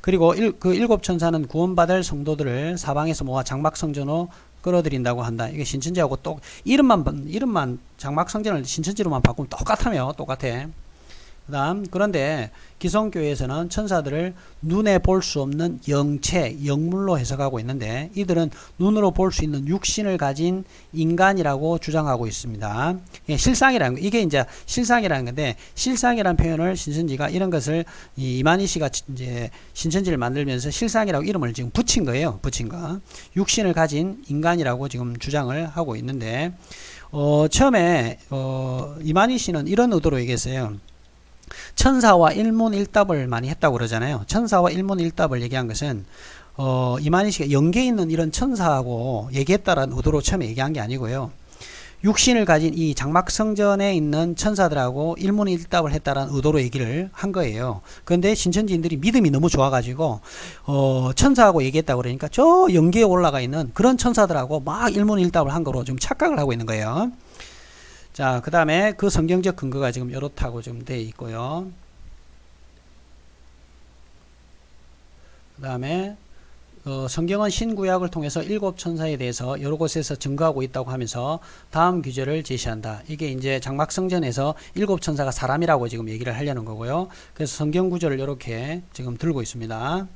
그리고 그 일곱 천사는 구원받을 성도들을 사방에서 모아 장막성전으로 끌어들인다고 한다. 이게 신천지하고 또 이름만 장막성전을 신천지로만 바꾸면 똑같아. 그런데 기성교회에서는 천사들을 눈에 볼 수 없는 영체, 영물로 해석하고 있는데 이들은 눈으로 볼 수 있는 육신을 가진 인간이라고 주장하고 있습니다. 실상이라는 거, 이게 이제 실상이라는 건데, 실상이라는 표현을 신천지가 이런 것을 이만희 씨가 이제 신천지를 만들면서 실상이라고 이름을 지금 붙인 거예요. 육신을 가진 인간이라고 지금 주장을 하고 있는데, 처음에 이만희 씨는 이런 의도로 얘기했어요. 천사와 일문일답을 많이 했다고 그러잖아요. 천사와 일문일답을 얘기한 것은 이만희 씨가 영계에 있는 이런 천사하고 얘기했다라는 의도로 처음에 얘기한 게 아니고요. 육신을 가진 이 장막성전에 있는 천사들하고 일문일답을 했다라는 의도로 얘기를 한 거예요. 그런데 신천지인들이 믿음이 너무 좋아가지고 천사하고 얘기했다고 그러니까 저 영계에 올라가 있는 그런 천사들하고 막 일문일답을 한 거로 좀 착각을 하고 있는 거예요. 자, 그 다음에 그 성경적 근거가 지금 이렇다고 좀 되어 있고요. 그 다음에 성경은 신구약을 통해서 일곱 천사에 대해서 여러 곳에서 증거하고 있다고 하면서 다음 규제를 제시한다. 이게 이제 장막성전에서 일곱 천사가 사람이라고 지금 얘기를 하려는 거고요. 그래서 성경 구절을 이렇게 지금 들고 있습니다.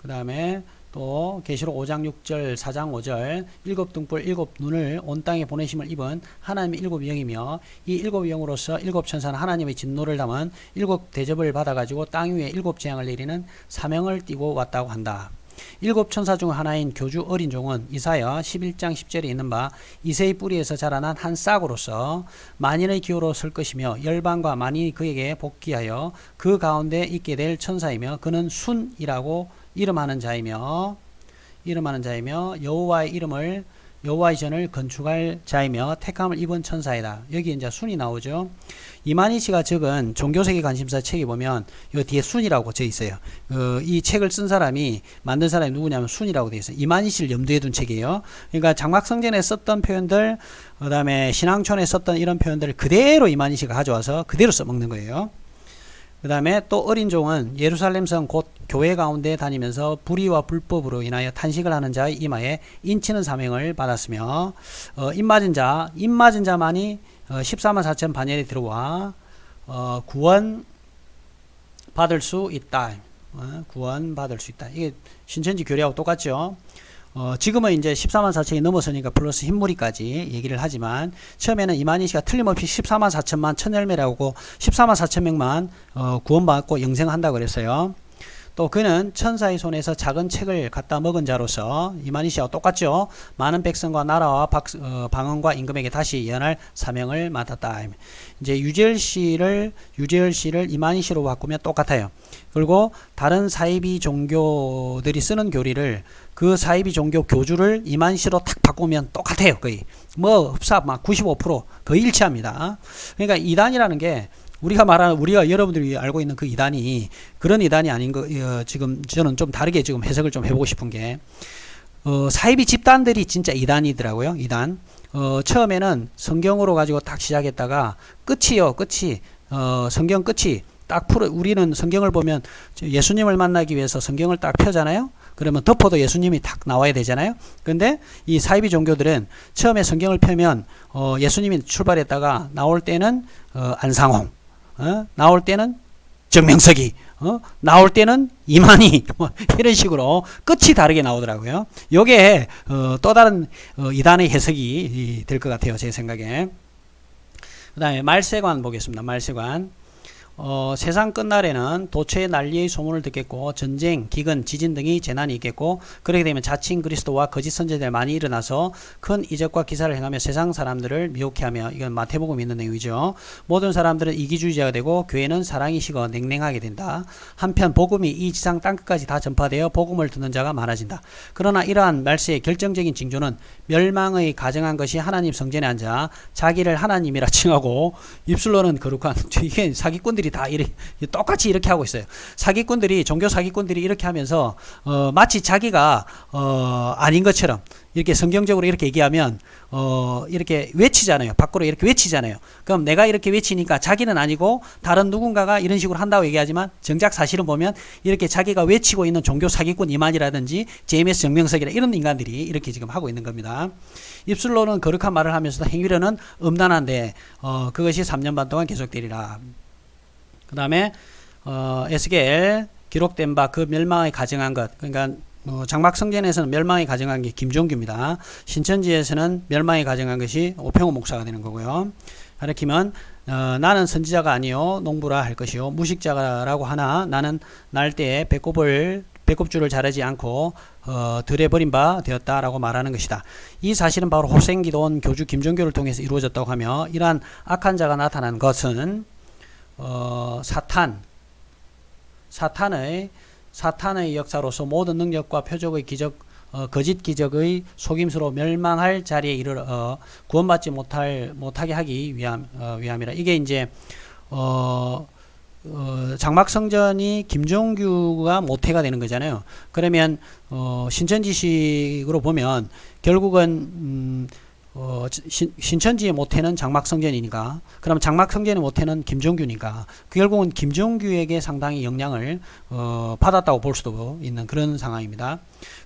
그 다음에 또 계시록 5장 6절 4장 5절 일곱 등불 일곱 눈을 온 땅에 보내심을 입은 하나님의 일곱 영이며 이 일곱 영으로서 일곱 천사는 하나님의 진노를 담은 일곱 대접을 받아가지고 땅 위에 일곱 재앙을 내리는 사명을 띠고 왔다고 한다. 일곱 천사 중 하나인 교주 어린 종은 이사야 11장 10절에 있는 바 이새의 뿌리에서 자라난 한 싹으로서 만인의 기호로 설 것이며 열방과 만인이 그에게 복귀하여 그 가운데 있게 될 천사이며 그는 순이라고 이름하는 자이며 여호와의 전을 건축할 자이며 택함을 입은 천사이다. 여기 이제 순이 나오죠. 이만희 씨가 적은 종교세계 관심사 책에 보면 요 뒤에 순이라고 써 있어요. 이 책을 쓴 사람이 만든 사람이 누구냐면 순이라고 되어 있어요. 이만희 씨를 염두에 둔 책이에요. 그러니까 장막성전에 썼던 표현들, 그 다음에 신앙촌에 썼던 이런 표현들을 그대로 이만희 씨가 가져와서 그대로 써먹는 거예요. 그 다음에 또 어린 종은 예루살렘성 곧 교회 가운데 다니면서 불의와 불법으로 인하여 탄식을 하는 자의 이마에 인치는 사명을 받았으며 입 맞은 자만이 14만 4천 반열에 들어와 구원 받을 수 있다. 이게 신천지 교리하고 똑같죠. 지금은 이제 14만 4천이 넘어서니까 플러스 흰무리까지 얘기를 하지만 처음에는 이만희 씨가 틀림없이 14만 4천만 천열매라고 14만 4천 명만 구원받고 영생한다고 그랬어요. 또 그는 천사의 손에서 작은 책을 갖다 먹은 자로서 이만희 씨와 똑같죠. 많은 백성과 나라와 방언과 임금에게 다시 예언할 사명을 맡았다. 이제 유재열 씨를 이만희 씨로 바꾸면 똑같아요. 그리고 다른 사이비 종교들이 쓰는 교리를 그 사이비 종교 교주를 이만희 씨로 탁 바꾸면 똑같아요. 거의 뭐 흡사 막 95% 거의 일치합니다. 그러니까 이단이라는 게 우리가 여러분들이 알고 있는 그 이단이 그런 이단이 아닌 거 지금 저는 좀 다르게 지금 해석을 좀 해보고 싶은 게 사이비 집단들이 진짜 이단이더라고요. 이단. 처음에는 성경으로 가지고 딱 시작했다가 끝이 성경 끝이 딱 우리는 성경을 보면 예수님을 만나기 위해서 성경을 딱 펴잖아요. 그러면 덮어도 예수님이 딱 나와야 되잖아요. 근데 이 사이비 종교들은 처음에 성경을 펴면 예수님이 출발했다가 나올 때는 안상홍, 나올 때는 정명석이, 나올 때는 이만희, 뭐 이런 식으로 끝이 다르게 나오더라고요. 요게 또 다른 이단의 해석이 될 것 같아요. 제 생각에. 그 다음에 말세관 보겠습니다. 말세관. 세상 끝날에는 도처의 난리의 소문을 듣겠고 전쟁, 기근, 지진 등의 재난이 있겠고 그렇게 되면 자칭 그리스도와 거짓 선지자들 많이 일어나서 큰 이적과 기사를 행하며 세상 사람들을 미혹해하며 이건 마태복음에 있는 내용이죠. 모든 사람들은 이기주의자가 되고 교회는 사랑이 식어 냉랭하게 된다. 한편 복음이 이 지상 땅끝까지 다 전파되어 복음을 듣는 자가 많아진다. 그러나 이러한 말세의 결정적인 징조는 멸망의 가정한 것이 하나님 성전에 앉아 자기를 하나님이라 칭하고 입술로는 거룩한 이게 사기꾼들이 다 똑같이 이렇게 하고 있어요. 종교 사기꾼들이 이렇게 하면서 마치 자기가 아닌 것처럼 이렇게 성경적으로 이렇게 얘기하면 이렇게 외치잖아요. 밖으로 이렇게 외치잖아요. 그럼 내가 이렇게 외치니까 자기는 아니고 다른 누군가가 이런 식으로 한다고 얘기하지만 정작 사실은 보면 이렇게 자기가 외치고 있는 종교 사기꾼 이만이라든지 JMS 정명석이라 이런 인간들이 이렇게 지금 하고 있는 겁니다. 입술로는 거룩한 말을 하면서도 행위로는 음란한데 그것이 3년 반 동안 계속되리라. 그 다음에 에스겔 기록된 바 그 멸망에 가정한 것, 그러니까 장막성전에서는 멸망에 가정한 게 김종규입니다. 신천지에서는 멸망에 가정한 것이 오평호 목사가 되는 거고요. 가리키면 나는 선지자가 아니요 농부라 할 것이요 무식자라고 하나 나는 날 때에 배꼽줄을 자르지 않고 들에 버린 바 되었다라고 말하는 것이다. 이 사실은 바로 호생기도원 교주 김종교를 통해서 이루어졌다고 하며 이러한 악한 자가 나타난 것은 사탄의 역사로서 모든 능력과 표적의 기적, 거짓 기적의 속임수로 멸망할 자리에 이르러 구원받지 못하게 하기 위함이라. 이게 이제 장막성전이 김종규가 모태가 되는 거잖아요. 그러면 신천지식으로 보면 결국은 신천지의 모태는 장막성전이니까 그럼 장막성전의 모태는 김종규니까 결국은 김종규에게 상당히 영향을 받았다고 볼 수도 있는 그런 상황입니다.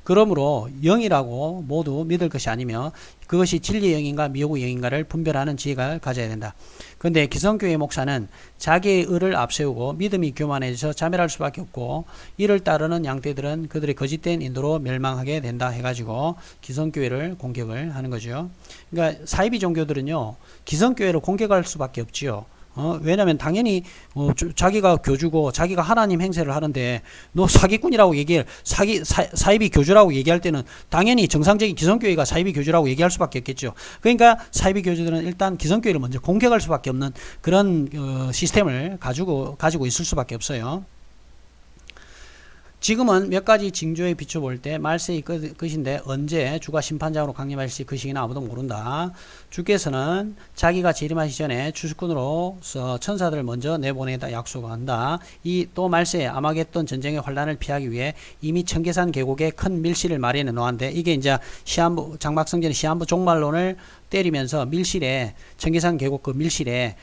그러므로 영이라고 모두 믿을 것이 아니며 그것이 진리의 영인가 미혹의 영인가를 분별하는 지혜가 가져야 된다. 그런데 기성교회 목사는 자기의 의를 앞세우고 믿음이 교만해져서 자멸할 수밖에 없고 이를 따르는 양떼들은 그들의 거짓된 인도로 멸망하게 된다 해가지고 기성교회를 공격을 하는 거죠. 그러니까 사이비 종교들은요 기성교회를 공격할 수밖에 없지요. 왜냐면 당연히 자기가 교주고 자기가 하나님 행세를 하는데 너 사기꾼이라고 사이비 교주라고 얘기할 때는 당연히 정상적인 기성교회가 사이비 교주라고 얘기할 수밖에 없겠죠. 그러니까 사이비 교주들은 일단 기성교회를 먼저 공격할 수밖에 없는 그런 시스템을 가지고 있을 수밖에 없어요. 지금은 몇 가지 징조에 비춰볼 때 말세의 끝인데 언제 주가 심판장으로 강림하실지 그 시기는 아무도 모른다. 주께서는 자기가 재림하시기 전에 주수꾼으로서 천사들을 먼저 내보내다 약속한다. 이 또 말세에 아마겟돈 전쟁의 환란을 피하기 위해 이미 청계산 계곡에 큰 밀실을 마련해 놓았는데 이게 이제 장막성전의 시한부 종말론을 때리면서 밀실에 청계산 계곡 그 밀실에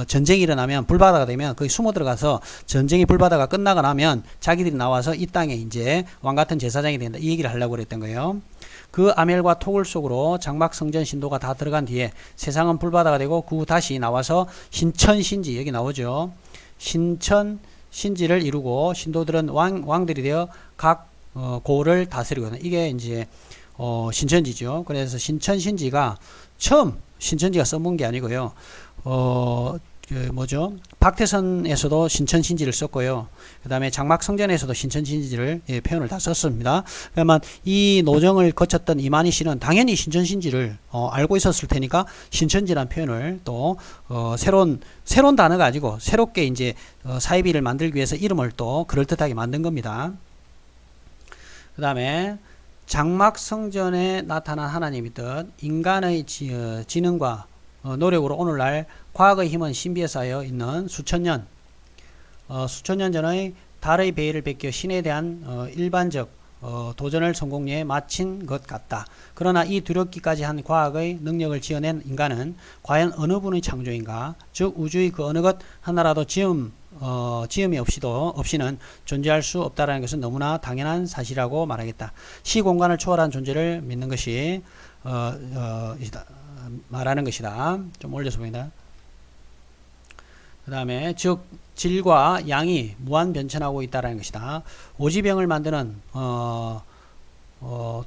전쟁이 일어나면 불바다가 되면 거기 숨어 들어가서 전쟁이 불바다가 끝나고 나면 자기들이 나와서 이 땅에 이제 왕같은 제사장이 된다 이 얘기를 하려고 그랬던 거예요. 그 아멜과 토굴 속으로 장막성전 신도가 다 들어간 뒤에 세상은 불바다가 되고 그 후 다시 나와서 신천신지 여기 나오죠. 신천신지를 이루고 신도들은 왕들이 되어 각 고를 다스리거든요. 이게 이제 신천지죠. 그래서 신천신지가 처음 신천지가 써본 게 아니고요. 뭐죠? 박태선에서도 신천신지를 썼고요. 그 다음에 장막성전에서도 신천신지를 표현을 다 썼습니다. 그러면 이 노정을 거쳤던 이만희 씨는 당연히 신천신지를 알고 있었을 테니까 신천지라는 표현을 또 새로운 단어 가지고 새롭게 이제 사이비를 만들기 위해서 이름을 또 그럴듯하게 만든 겁니다. 그 다음에 장막성전에 나타난 하나님의 뜻, 인간의 지능과 노력으로 오늘날 과학의 힘은 신비에 쌓여 있는 수천 년 전의 달의 배를 베껴 신에 대한 일반적 도전을 성공리에 마친 것 같다. 그러나 이 두렵기까지 한 과학의 능력을 지어낸 인간은 과연 어느 분의 창조인가? 즉 우주의 그 어느 것 하나라도 지음이 없이는 존재할 수 없다라는 것은 너무나 당연한 사실이라고 말하겠다. 시공간을 초월한 존재를 믿는 것이 말하는 것이다. 좀 올려서 보인다. 그 다음에 즉 질과 양이 무한 변천하고 있다라는 것이다. 오지병을 만드는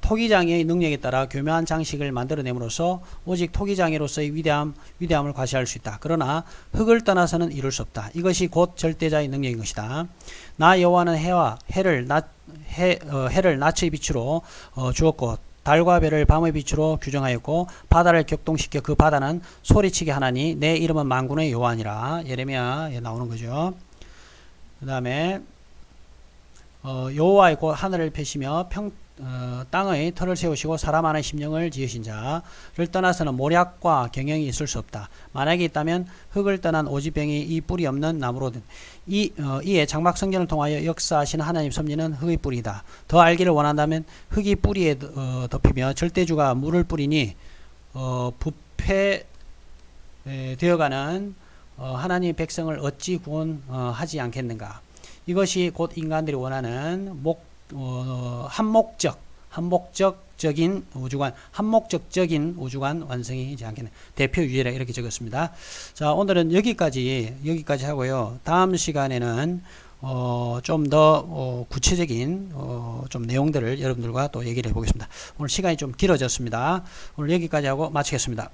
토기장의 능력에 따라 교묘한 장식을 만들어냄으로써 오직 토기장애로서의 위대함을 과시할 수 있다. 그러나 흙을 떠나서는 이룰 수 없다. 이것이 곧 절대자의 능력인 것이다. 나 여호와는 해를 낮의 빛으로 주었고 달과 별을 밤의 빛으로 규정하였고 바다를 격동시켜 그 바다는 소리치게 하나니 내 이름은 만군의 여호와니라. 예레미야에 나오는 거죠. 그 다음에 여호와의 곧 하늘을 펴시며 땅의 털을 세우시고 사람 안에 심령을 지으신 자를 떠나서는 모략과 경영이 있을 수 없다. 만약에 있다면 흙을 떠난 오지병이 이 뿌리 없는 나무로 이에 장막성전을 통하여 역사하시는 하나님 섭리는 흙의 뿌리다. 더 알기를 원한다면 흙이 뿌리에 덮이며 절대주가 물을 뿌리니 부패되어가는 하나님 백성을 어찌 구원하지 않겠는가. 이것이 곧 인간들이 원하는 한목적적인 우주관 완성이지 않겠나. 대표 유예라 이렇게 적었습니다. 자, 오늘은 여기까지 하고요. 다음 시간에는 좀 더 구체적인 좀 내용들을 여러분들과 또 얘기를 해보겠습니다. 오늘 시간이 좀 길어졌습니다. 오늘 여기까지 하고 마치겠습니다.